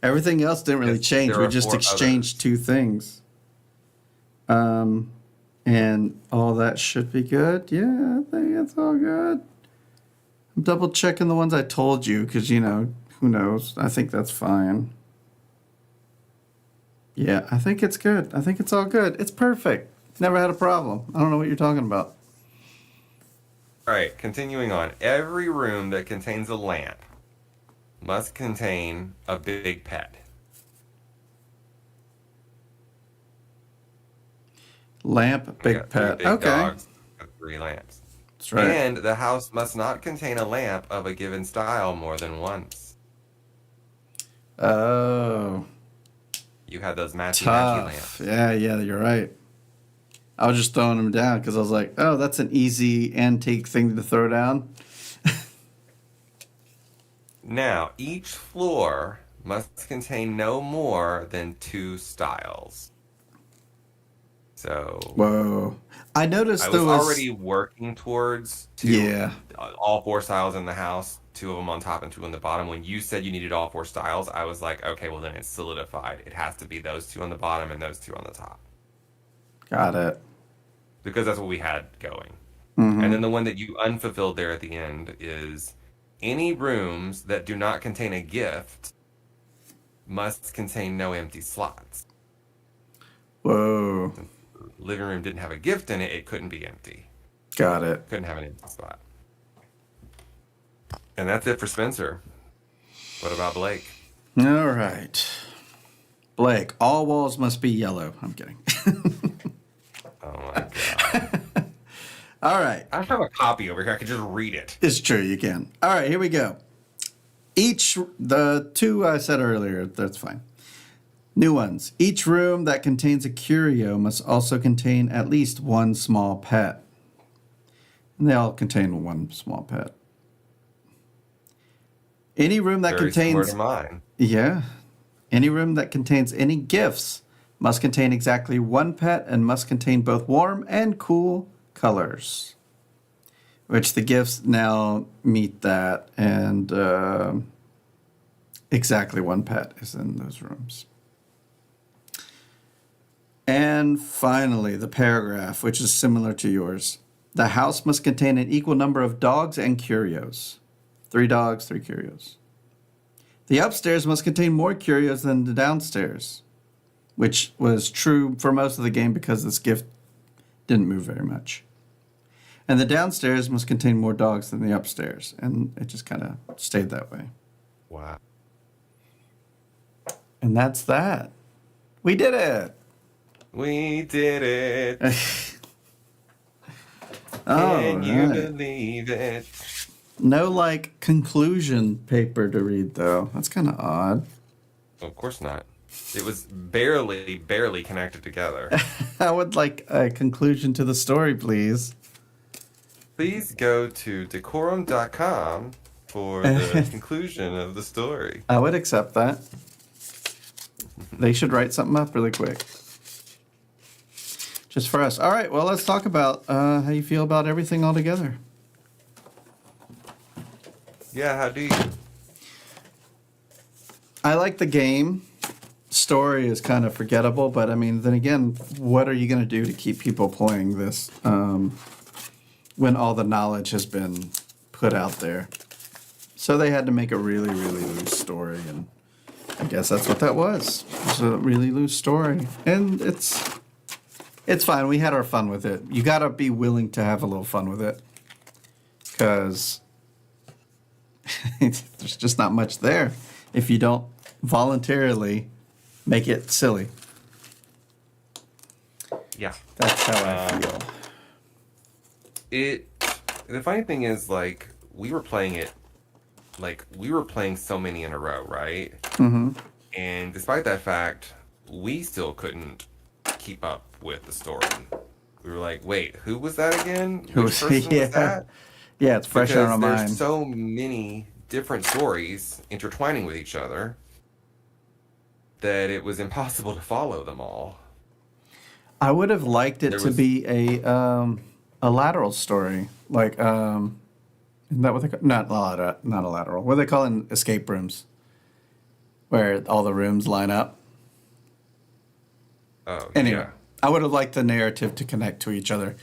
Everything else didn't really
Yes,
change.
there
We
are
just
4
exchanged 2 things. And all that should be good. Yeah, I think it's all good. I'm double checking the ones I told you because, who knows? I think that's fine. Yeah, I think it's good. I think it's all good. It's perfect. Never had a problem. I don't know what you're talking about.
All right, continuing on. Every room that contains a lamp must contain a big pet.
Lamp,
We
big
got 3
pet.
big
Okay.
dogs, 3 lamps.
That's right.
And the house must not contain a lamp of a given style more than once.
Oh,
You had those matchy
tough.
lamps.
Yeah, you're right. I was just throwing them down because I was like, oh, that's an easy antique thing to throw down.
Now, each floor must contain no more than 2 styles. So
Whoa. I
I
noticed there
was
was,
already working towards
yeah,
all 4 styles in the house, 2 of them on top and 2 on the bottom. When you said you needed all 4 styles, I was like, okay, well then it's solidified. It has to be those 2 on the bottom and those 2 on the top
got it.
because that's what we had going. And
Mm-hmm.
then the one that you unfulfilled there at the end is any rooms that do not contain a gift must contain no empty slots.
Whoa.
Since the living room didn't have a gift in it, it couldn't be empty.
Got it.
Couldn't have an empty spot. And that's it for Spencer. What about Blake?
All right. Blake, all walls must be yellow. I'm kidding.
Oh my god.
All right.
I have a copy over here. I could just read it.
It's true, you can. All right, here we go. The 2 I said earlier, that's fine. New ones. Each room that contains a curio must also contain at least 1 small pet. And they all contain 1 small pet. Any room that
Very similar
contains,
to mine.
yeah, any room that contains any gifts must contain exactly 1 pet and must contain both warm and cool colors. Which the gifts now meet that, and exactly 1 pet is in those rooms. And finally, the paragraph, which is similar to yours. The house must contain an equal number of dogs and curios. 3 dogs, 3 curios. The upstairs must contain more curios than the downstairs, which was true for most of the game because this gift didn't move very much. And the downstairs must contain more dogs than the upstairs, and it just kind of stayed that way.
Wow.
And that's that. We did it.
We did it.
All
Can you
right.
believe it?
No, like, conclusion paper to read, though. That's kind of odd.
Well, of course not. It was barely connected together.
I would like a conclusion to the story, please.
Please go to decorum.com for the conclusion of the story.
I would accept that. They should write something up really quick. Just for us. All right, well, let's talk about how you feel about everything altogether.
Yeah, how do you?
I like the game. Story is kind of forgettable, but I mean, then again, what are you going to do to keep people playing this when all the knowledge has been put out there? So they had to make a really, really loose story, and I guess that's what that was. It was a really loose story, and it's fine. We had our fun with it. You got to be willing to have a little fun with it, because there's just not much there if you don't voluntarily make it silly.
Yeah.
That's how I feel.
The funny thing is, like, we were playing so many in a row, right?
Mm-hmm.
And despite that fact, we still couldn't keep up with the story. We were like, wait, who was that again? Which person
Yeah.
was that?
Yeah, it's fresh
Because
on our
there's
mind.
so many different stories intertwining with each other that it was impossible to follow them all.
I would have liked it
There
to
was-
be a lateral story, like isn't that what they call? Not a lateral. What do they call in escape rooms, where all the rooms line up?
Oh,
Anyway,
yeah.
I would have liked the narrative to connect to each other.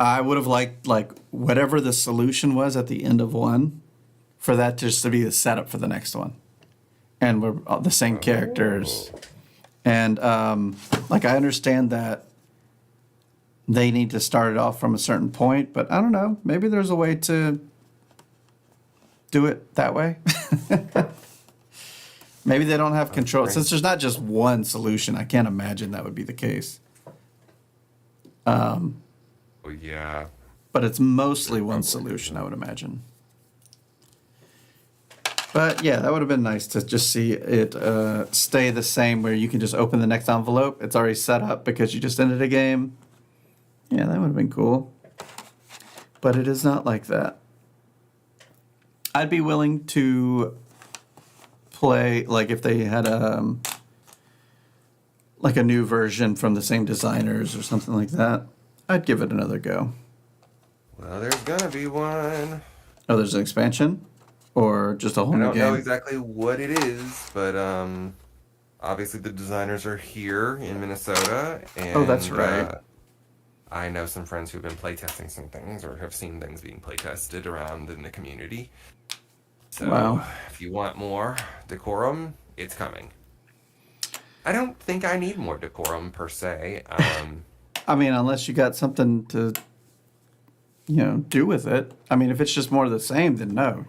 I would have liked, like, whatever the solution was at the end of one, for that just to be the setup for the next one. And we're all the same characters. And, like, I understand that they need to start it off from a certain point, but I don't know. Maybe there's a way to do it that way. Maybe they don't have control. Since there's not just one solution, I can't imagine that would be the case.
Well, yeah.
But it's mostly one solution, I would imagine. But yeah, that would have been nice to just see it stay the same where you can just open the next envelope. It's already set up because you just ended a game. Yeah, that would have been cool. But it is not like that. I'd be willing to play, like if they had like a new version from the same designers or something like that. I'd give it another go.
Well, there's gonna be one.
Oh, there's an expansion? Or just a whole
I
new
don't know
game?
exactly what it is, but obviously the designers are here in Minnesota, and
Oh, that's right.
I know some friends who've been playtesting some things or have seen things being playtested around in the community. So
Wow.
if you want more Decorum, it's coming. I don't think I need more Decorum per se.
I mean, unless you got something to, do with it. I mean, if it's just more of the same, then no.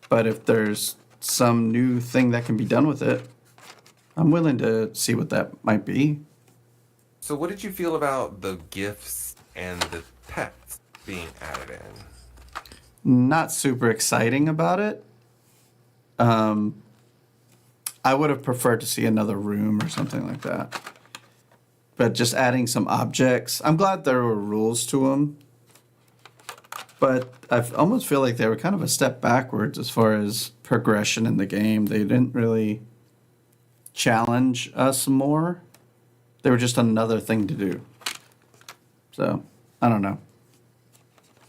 But if there's some new thing that can be done with it, I'm willing to see what that might be.
So what did you feel about the gifts and the pets being added in?
Not super exciting about it. I would have preferred to see another room or something like that. But just adding some objects. I'm glad there were rules to them. But I almost feel like they were kind of a step backwards as far as progression in the game. They didn't really challenge us more. They were just another thing to do. So, I don't know.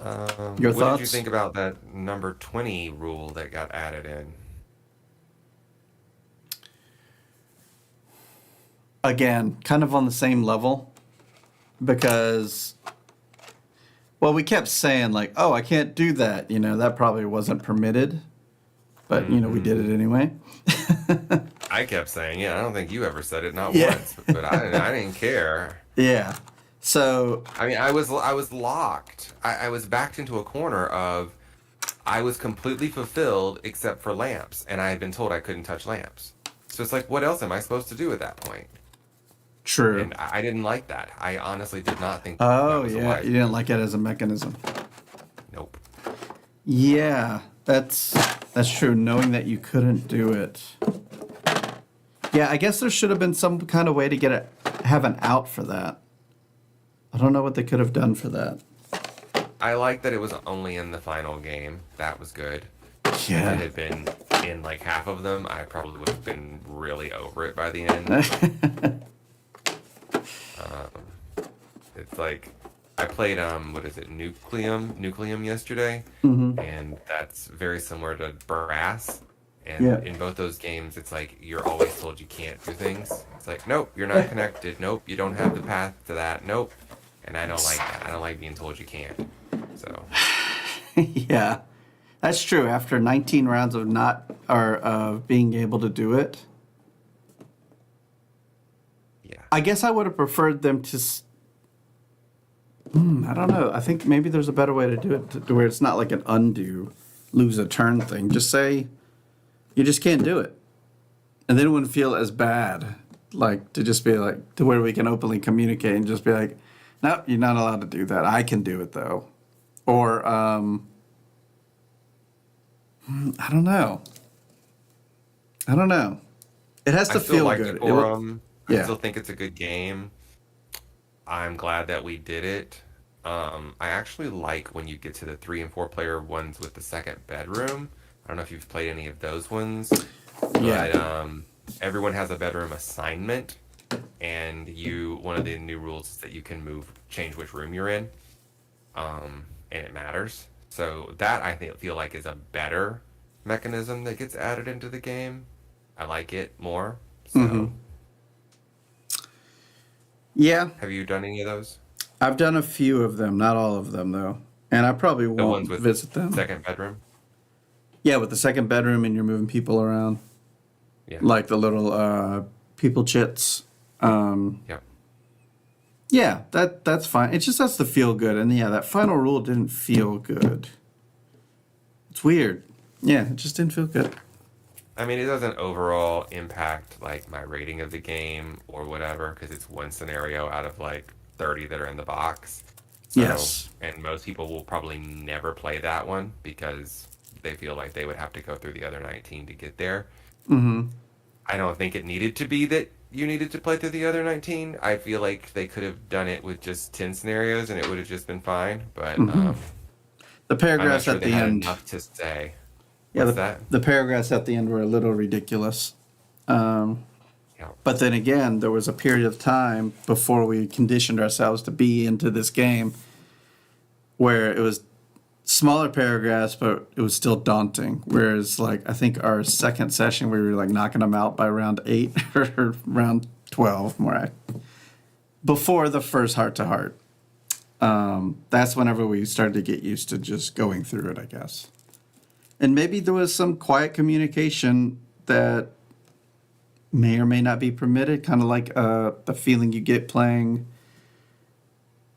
Your
What did you
thoughts?
think about that number 20 rule that got added in?
Again, kind of on the same level because, well, we kept saying, like, oh, I can't do that. That probably wasn't permitted. But, we did it anyway.
I kept saying it. I don't think you ever said it, not
Yeah.
once. But I didn't care.
Yeah. So,
I mean, I was locked. I was backed into a corner of. I was completely fulfilled except for lamps, and I had been told I couldn't touch lamps. So it's like, what else am I supposed to do at that point?
true.
And I didn't like that. I honestly did not think that
Oh,
was a
yeah.
wise.
You didn't like it as a mechanism.
Nope.
Yeah, that's true. Knowing that you couldn't do it. Yeah, I guess there should have been some kind of way to have an out for that. I don't know what they could have done for that.
I like that it was only in the final game. That was good. If it
Yeah.
had been in like half of them, I probably would have been really over it by the end. It's like I played what is it, Nucleum yesterday, and that's very similar to Brass. And
Yeah.
in both those games, it's like you're always told you can't do things. It's like, nope, you're not connected. Nope, you don't have the path to that. Nope. And I don't like that. I don't like being told you can't. So
Yeah. That's true. After 19 rounds of being able to do it,
yeah.
I guess I would have preferred them to. I don't know. I think maybe there's a better way to do it to where it's not like an undo, lose a turn thing. Just say you just can't do it, and then it wouldn't feel as bad. Like to just be like to where we can openly communicate and just be like, no, you're not allowed to do that. I can do it though, or I don't know. I don't know. It has to
I still
feel
like
good.
Decorum. I
yeah.
still think it's a good game. I'm glad that we did it. I actually like when you get to the 3 and 4 player ones with the second bedroom. I don't know if you've played any of those ones,
Yeah.
but everyone has a bedroom assignment, and one of the new rules is that you can change which room you're in, and it matters. So that feel like is a better mechanism that gets added into the game. I like it more. So,
Yeah.
have you done any of those?
I've done a few of them, not all of them though, and I probably
The
won't
ones with
visit them.
second bedroom?
Yeah, with the second bedroom and you're moving people around,
Yeah.
like the little people chits.
Yeah.
Yeah, that's fine. It just has to feel good, and yeah, that final rule didn't feel good. It's weird. Yeah, it just didn't feel good.
I mean, it doesn't overall impact like my rating of the game or whatever because it's one scenario out of like 30 that are in the box. So,
Yes.
and most people will probably never play that one because they feel like they would have to go through the other 19 to get there.
Mm-hmm.
I don't think it needed to be that you needed to play through the other 19. I feel like they could have done it with just 10 scenarios and it would have just been fine. But
Mm-hmm. The
I'm not
paragraphs
sure
at
they
the
had
end.
enough to say.
Yeah,
What's that?
the paragraphs at the end were a little ridiculous. Um,
Yeah.
but then again, there was a period of time before we conditioned ourselves to be into this game where it was smaller paragraphs, but it was still daunting. Whereas, like, I think our second session, we were like knocking them out by round 8 or round 12, before the first heart to heart. That's whenever we started to get used to just going through it, I guess. And maybe there was some quiet communication that may or may not be permitted, kind of like the feeling you get playing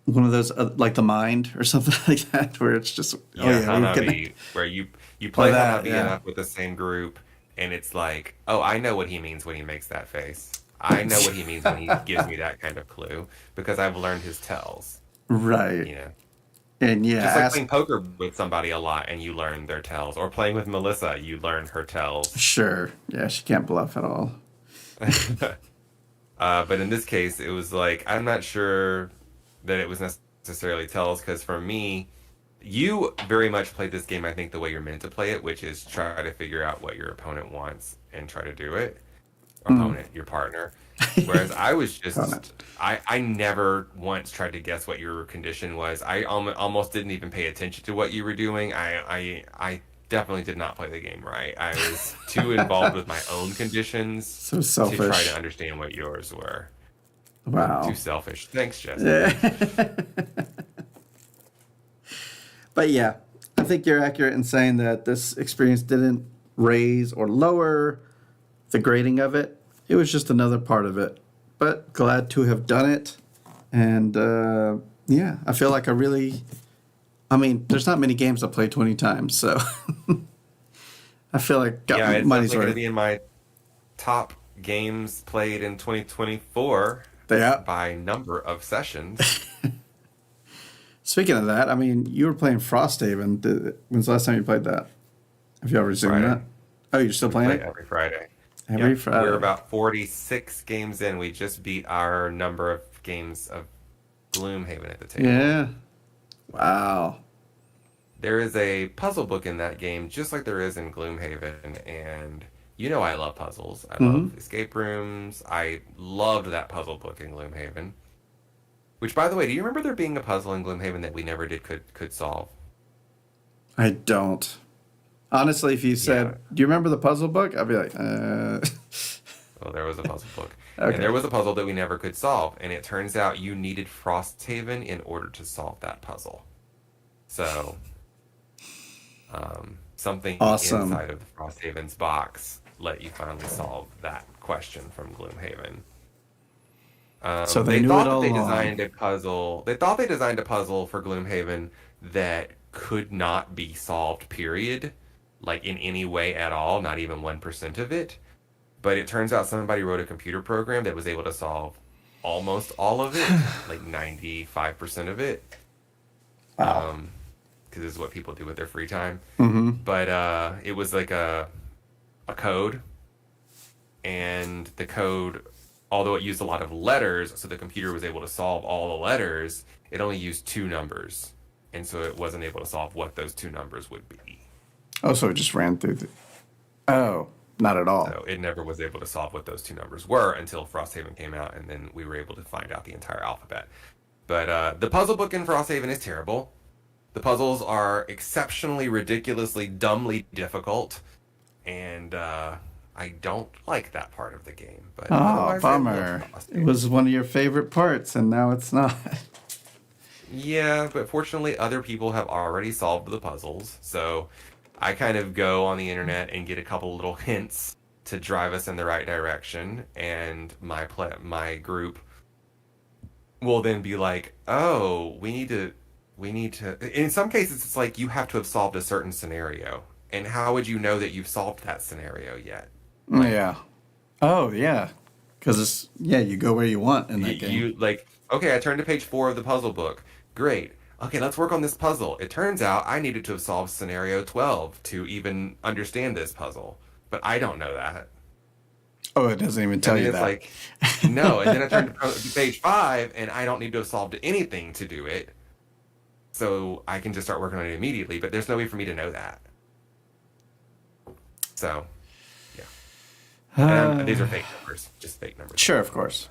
one of those, like The Mind or something like that, where it's just,
Yeah,
oh yeah, we
Hanabi, where you play
that,
Hanabi
yeah.
enough with the same group, and it's like, oh, I know what he means when he makes that face. I know what he means when he gives me that kind of clue because I've learned his tells.
Right.
You know,
And yeah,
just like playing poker with somebody a lot and you learn their tells, or playing with Melissa, you learn her tells.
sure. Yeah, she can't bluff at all.
But in this case, it was like I'm not sure that it was necessarily tells because for me, you very much played this game. I think the way you're meant to play it, which is try to figure out what your opponent wants and try to do it. Opponent, your partner. Whereas I was
Opponent.
just, I never once tried to guess what your condition was. I almost didn't even pay attention to what you were doing. I definitely did not play the game right. I was too involved with my own conditions
So
to try
selfish.
to understand what yours were. Too
Wow.
selfish. Thanks, Jesse.
Yeah. But yeah, I think you're accurate in saying that this experience didn't raise or lower the grading of it. It was just another part of it. But glad to have done it. And yeah, I feel like I mean, there's not many games I play 20 times, so I feel like got
Yeah, it's
money's
definitely going to
worth.
be in my top games played in 2024
Yeah.
by number of sessions.
Speaking of that, I mean, you were playing Frosthaven. When's the last time you played that? Have you ever resumed
Friday.
that? Oh, you're still
We
playing
play
it?
every Friday.
Every
Yep,
Friday.
we're about 46 games in. We just beat our number of games of Gloomhaven at the table.
Yeah. Wow.
There is a puzzle book in that game, just like there is in Gloomhaven, and you know I love puzzles. I love escape rooms. I loved that puzzle book in Gloomhaven. Which, by the way, do you remember there being a puzzle in Gloomhaven that we never could solve?
I don't. Honestly, if you said,
Yeah.
"Do you remember the puzzle book?" I'd be like,
Well, there was a puzzle book.
Okay.
And there was a puzzle that we never could solve. And it turns out you needed Frosthaven in order to solve that puzzle. So, something
Awesome.
inside of the Frosthaven's box let you finally solve that question from Gloomhaven.
So they knew
thought
it all
that they
along.
designed a puzzle. They thought they designed a puzzle for Gloomhaven that could not be solved, period. Like in any way at all, not even 1% of it. But it turns out somebody wrote a computer program that was able to solve almost all of it, like 95% of it.
Wow.
Because this is what people do with their free time.
Mm-hmm.
But it was like a code, and the code, although it used a lot of letters, so the computer was able to solve all the letters, it only used 2 numbers. And so it wasn't able to solve what those 2 numbers would be.
Oh, so it just ran through the. Oh, not at all.
So it never was able to solve what those 2 numbers were until Frosthaven came out, and then we were able to find out the entire alphabet. But the puzzle book in Frosthaven is terrible. The puzzles are exceptionally, ridiculously, dumbly difficult, and I don't like that part of the game. But
Oh,
otherwise, I love
bummer. It
Frosthaven.
was one of your favorite parts, and now it's not.
Yeah, but fortunately, other people have already solved the puzzles, so I kind of go on the internet and get a couple little hints to drive us in the right direction, and my group will then be like, "Oh, we need to." In some cases, it's like you have to have solved a certain scenario, and how would you know that you've solved that scenario yet?
Yeah. Oh, yeah. Because you go where you want in that game.
You like, okay, I turned to page 4 of the puzzle book. Great. okay, let's work on this puzzle. It turns out I needed to have solved scenario 12 to even understand this puzzle, but I don't know that.
Oh, it doesn't even
And
tell
then
you
it's
that.
like, no. And then I turn to page 5, and I don't need to have solved anything to do it. So I can just start working on it immediately, but there's no way for me to know that. So, yeah. And these are fake numbers, just fake numbers.
Sure, of course.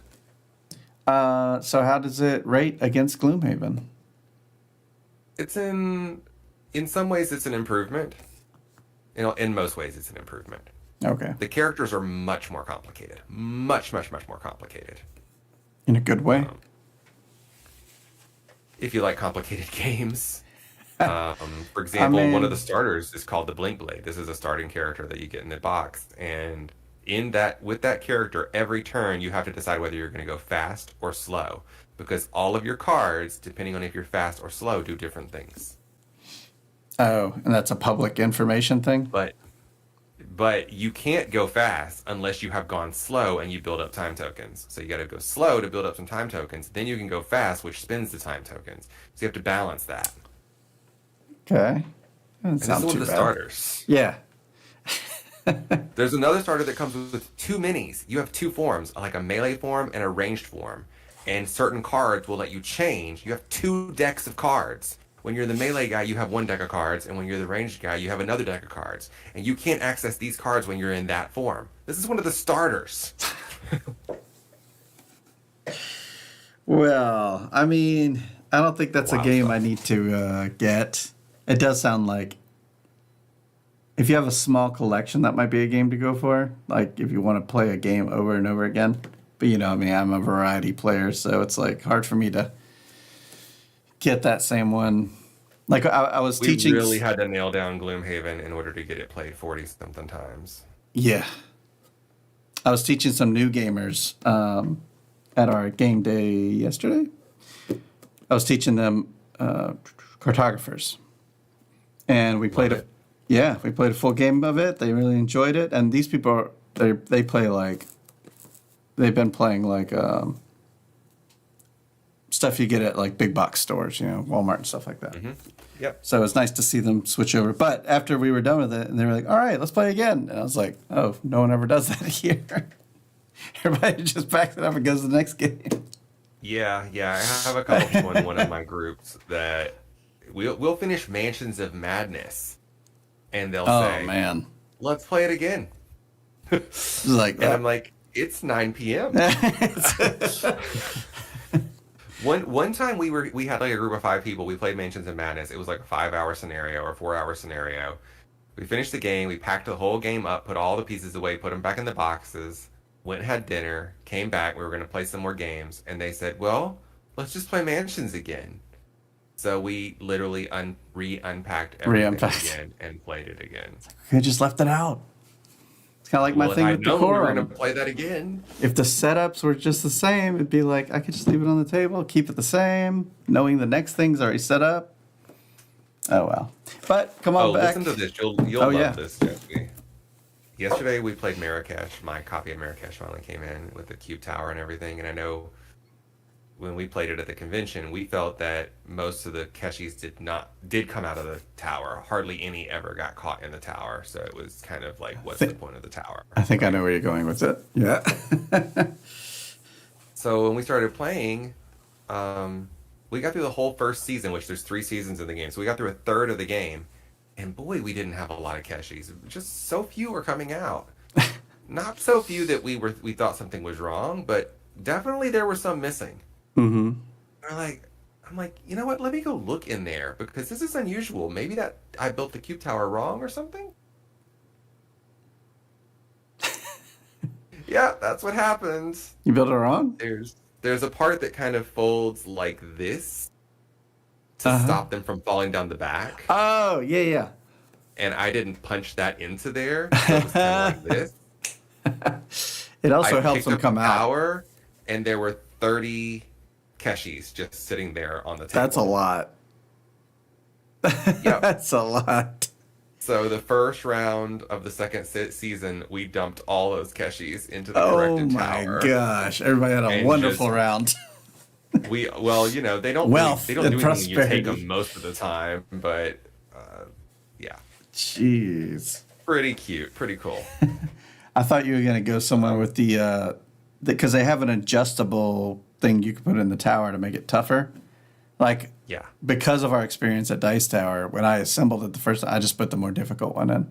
So how does it rate against Gloomhaven?
It's in some ways, it's an improvement. In most ways, it's an improvement.
Okay.
The characters are much more complicated. Much, much, much more complicated.
In a good way?
If you like complicated games. For example, one of the starters is called the Blink Blade. This is a starting character that you get in the box. And with that character, every turn you have to decide whether you're going to go fast or slow. Because all of your cards, depending on if you're fast or slow, do different things.
Oh, and that's a public information thing?
But you can't go fast unless you have gone slow and you build up time tokens. So you got to go slow to build up some time tokens. Then you can go fast, which spends the time tokens. So you have to balance that.
Okay.
And this is one of the starters.
Yeah.
There's another starter that comes with 2 minis. You have 2 forms, like a melee form and a ranged form. And certain cards will let you change. You have 2 decks of cards. When you're the melee guy, you have 1 deck of cards, and when you're the ranged guy, you have another deck of cards. And you can't access these cards when you're in that form. This is one of the starters.
Well, I mean, I don't think that's a game
Stuff.
I need to get. It does sound like if you have a small collection, that might be a game to go for. Like if you want to play a game over and over again. But I mean, I'm a variety player, so it's like hard for me to get that same one. Like I was teaching.
We really had to nail down Gloomhaven in order to get it played 40-something times.
Yeah. I was teaching some new gamers at our game day yesterday. I was teaching them cartographers. And we played we played a full game of it. They really enjoyed it. And these people they play like they've been playing like stuff you get at like big box stores, Walmart and stuff like that.
Mm-hmm. Yep.
So it's nice to see them switch over. But after we were done with it, and they were like, "All right, let's play again." And I was like, "Oh, no one ever does that here. Everybody just backs it up and goes to the next game."
Yeah. I have a couple people in one of my groups that we'll finish Mansions of Madness, and they'll say,
"Oh man,
let's play it again."
it's like,
And I'm like, it's 9 p.m. One time we had like a group of 5 people. We played Mansions of Madness. It was like a 5-hour scenario or a 4-hour scenario. We finished the game. We packed the whole game up, put all the pieces away, put them back in the boxes, went and had dinner, came back. We were going to play some more games. And they said, well, let's just play Mansions again. So we literally unpacked everything again and played it again.
I just left it out. It's kind of like my thing with
Decorum. We were
Decorum.
going to play that again.
If the setups were just the same, it'd be like I could just leave it on the table, keep it the same, knowing the next thing's already set up. Oh well. But come on back.
Listen to this. You'll love this, Jesse. Yesterday we played Marrakesh. My copy of Marrakesh finally came in with the cube tower and everything. And I know when we played it at the convention, we felt that most of the Keshis did come out of the tower. Hardly any ever got caught in the tower. So it was kind of like, what's the point of the tower?
I think I know where you're going with it. Yeah.
So when we started playing, we got through the whole first season, which there's 3 seasons in the game. So we got through a third of the game. And boy, we didn't have a lot of Keshis. Just so few were coming out. Not so few that we thought something was wrong, but definitely there were some missing.
Mm-hmm.
I'm like, you know what? Let me go look in there because this is unusual. Maybe that I built the cube tower wrong or something. Yeah, that's what happens.
You built it wrong?
There's a part that kind of folds like this to stop them from falling down the back.
Oh, yeah.
And I didn't punch that into there. So it was kind of like this.
It also
I
helps
picked
them
up
come
the
out.
tower, and there were 30 Keshis just sitting there on the table.
That's a lot.
Yep.
That's a lot.
So the first round of the second season, we dumped all those Keshis into the corrected tower.
Oh my gosh. Everybody had a
And
wonderful round.
They don't
Wealth
they don't
and
do anything. You take
prosperity.
them most of the time, but yeah,
Jeez.
pretty cute, pretty cool.
I thought you were going to go somewhere with because they have an adjustable thing you can put in the tower to make it tougher. Like,
Yeah,
because of our experience at Dice Tower, when I assembled it the first time, I just put the more difficult one in.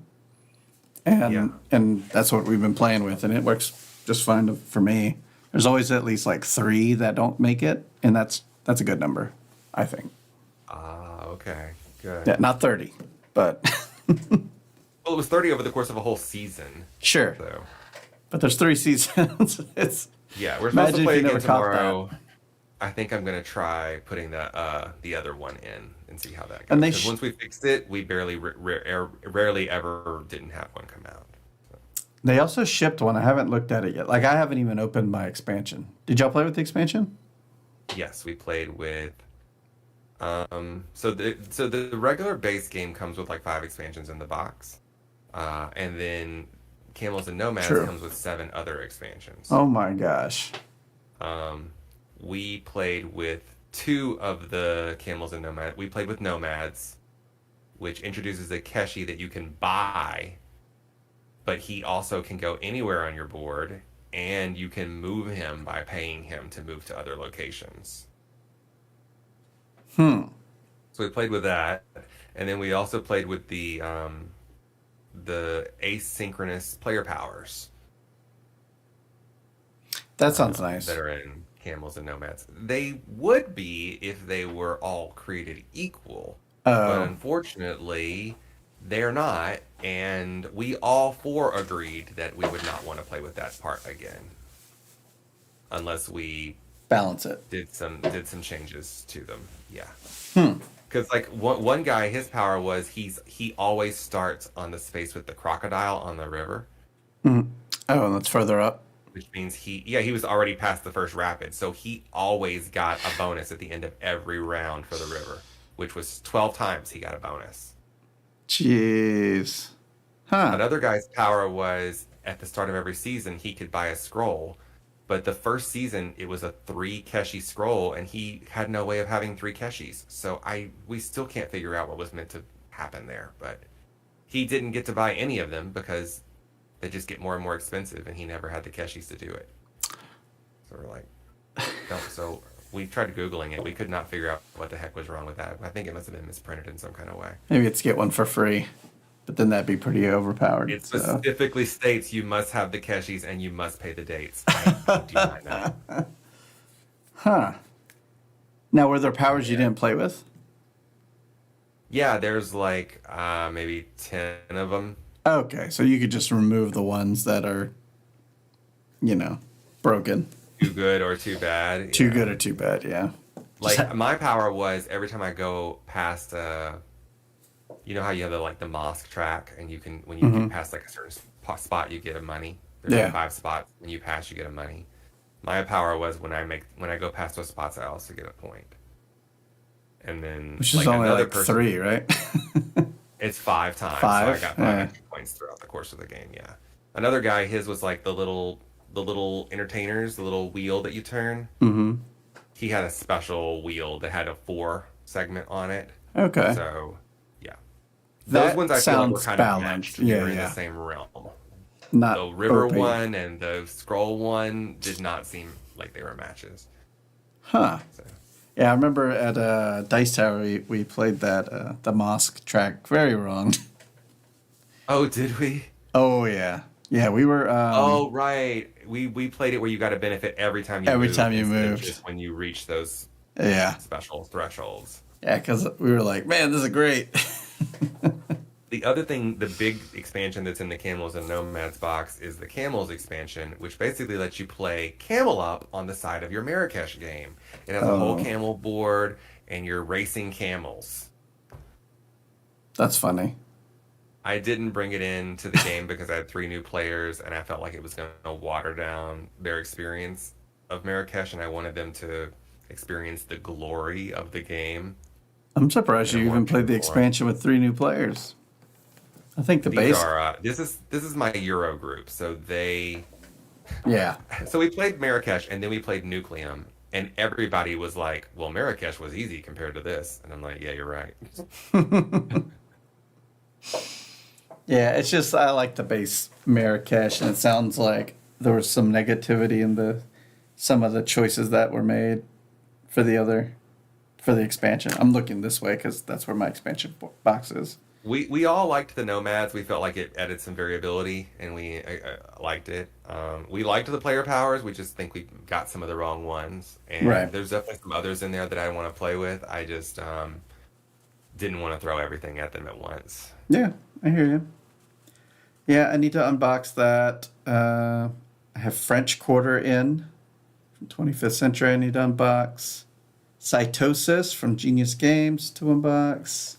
Yeah.
And that's what we've been playing with, and it works just fine for me. There's always at least like 3 that don't make it, and that's a good number, I think.
Ah, okay, good.
Yeah, not 30, but
Well, it was 30 over the course of a whole season.
sure.
So
But there's 3 seasons. It's
yeah, we're supposed to
imagine
play
if you
again
never caught
tomorrow. I think I'm gonna try putting the other one in and see how that goes.
And they
Because once we fixed it, we rarely ever didn't have one come out.
They also shipped one. I haven't looked at it yet. Like, I haven't even opened my expansion. Did y'all play with the expansion?
Yes, we played with. So the regular base game comes with like 5 expansions in the box, and then Camels and Nomads
True.
comes with 7 other expansions.
Oh my gosh.
We played with 2 of the Camels and Nomads. We played with Nomads, which introduces a Keshi that you can buy, but he also can go anywhere on your board, and you can move him by paying him to move to other locations. So we played with that, and then we also played with the asynchronous player powers
That sounds nice.
that are in Camels and Nomads. They would be if they were all created equal, but
Oh,
unfortunately, they're not, and we all 4 agreed that we would not want to play with that part again, unless we
balance it.
did some changes to them. Yeah. Because like one guy, his power was he always starts on the space with the crocodile on the river,
Oh, and that's further up.
which means he was already past the first rapid, so he always got a bonus at the end of every round for the river, which was 12 times he got a bonus.
Jeez. Huh.
Another guy's power was at the start of every season he could buy a scroll, but the first season it was a 3 Keshi scroll, and he had no way of having 3 Keshis. So we still can't figure out what was meant to happen there. But he didn't get to buy any of them because they just get more and more expensive, and he never had the Keshis to do it. So we're like, no. So we tried Googling it. We could not figure out what the heck was wrong with that. I think it must have been misprinted in some kind of way.
Maybe it's get one for free, but then that'd be pretty overpowered.
It
So.
specifically states you must have the Keshis and you must pay the dates. I do not know.
Huh. Now, were there powers you didn't play with?
Yeah, there's like maybe 10 of them.
Okay, so you could just remove the ones that are, broken.
Too good or too bad.
Too
Yeah.
good or too bad, yeah.
Like my power was every time I go past you know how you have the mosque track, and you can when you get past like a certain spot you get a money. There's
Yeah.
like 5 spots. When you pass you get a money. My power was when I go past those spots I also get a point. And then
Which is only
another
like
person,
3, right?
it's 5 times.
5?
So I got 5
Yeah.
extra points throughout the course of the game. Yeah. Another guy, his was like the little entertainers, the little wheel that you turn.
Mm-hmm.
He had a special wheel that had a 4 segment on it.
Okay.
So yeah,
That
those ones I feel like were
sounds
kind
balanced.
of matched. They
Yeah,
were in
yeah.
the same realm.
Not
The river
OP.
one and the scroll one did not seem like they were matches.
Huh.
So.
Yeah, I remember at Dice Tower we played that the mosque track very wrong.
Oh, did we?
Oh yeah, yeah. We were.
Oh right, we played it where you got a benefit every time you
Every
moved,
time you
instead of
moved.
just when you reach those
Yeah,
special thresholds.
yeah. Because we were like, man, this is great.
The other thing, the big expansion that's in the Camels and Nomads box is the Camels expansion, which basically lets you play Camel Up on the side of your Marrakesh game. It has a whole camel board, and you're racing camels.
That's funny.
I didn't bring it into the game because I had 3 new players, and I felt like it was going to water down their experience of Marrakesh, and I wanted them to experience the glory of the game.
I'm surprised you
Yeah,
even
one
played the
people for it.
expansion with 3 new players. I think the
These
base.
are this is my Euro group, so
Yeah.
we played Marrakesh and then we played Nucleum, And everybody was like, well, Marrakesh was easy compared to this. And I'm like, yeah, you're right.
Yeah, it's just I like the base Marrakesh, and it sounds like there was some negativity in the some of the choices that were made for the expansion. I'm looking this way because that's where my expansion box is.
We all liked the Nomads. We felt like it added some variability, and we liked it. We liked the player powers. We just think we got some of the wrong ones.
Right.
And there's definitely some others in there that I want to play with. I just didn't want to throw everything at them at once.
Yeah, I hear you. Yeah, I need to unbox that. I have French Quarter in from 25th Century. I need to unbox. Cytosis from Genius Games to unbox.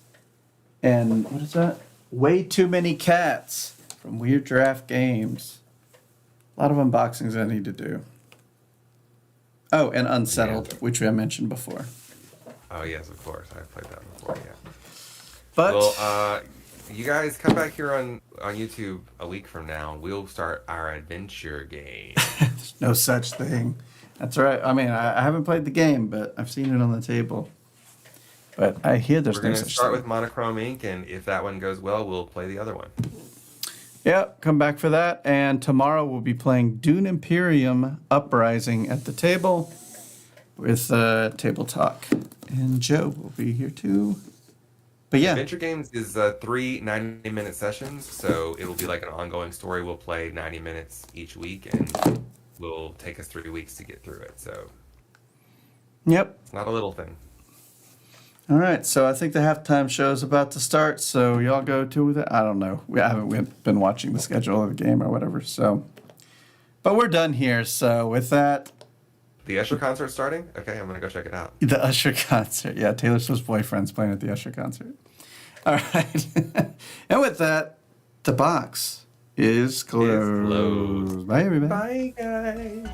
And what is that? Way Too Many Cats from Weird Giraffe Games. A lot of unboxings I need to do. Oh, and Unsettled, which I mentioned before.
Oh yes, of course. I've played that before. Yeah.
But
Well, you guys come back here on YouTube a week from now. We'll start our adventure game.
there's no such thing. That's right. I mean, I haven't played the game, but I've seen it on the table. But I hear there's
We're
no
going to
such
start
thing.
with Monochrome Ink, and if that one goes well, we'll play the other one.
Yeah, come back for that. And tomorrow we'll be playing Dune Imperium Uprising at the table with Table Talk. And Joe will be here too. But yeah,
Adventure Games is 3 90-minute sessions, so it'll be like an ongoing story. We'll play 90 minutes each week, and will take us 3 weeks to get through it. So
yep.
it's not a little thing.
All right, so I think the halftime show is about to start. So y'all go to it. I don't know. We haven't been watching the schedule of the game or whatever. So, but we're done here. So with that,
The Usher concert starting? Okay, I'm gonna go check it out.
the Usher concert. Yeah, Taylor Swift's boyfriend's playing at the Usher concert. All right, and with that, the box is closed.
Is closed.
Bye, everybody.
Bye, guys.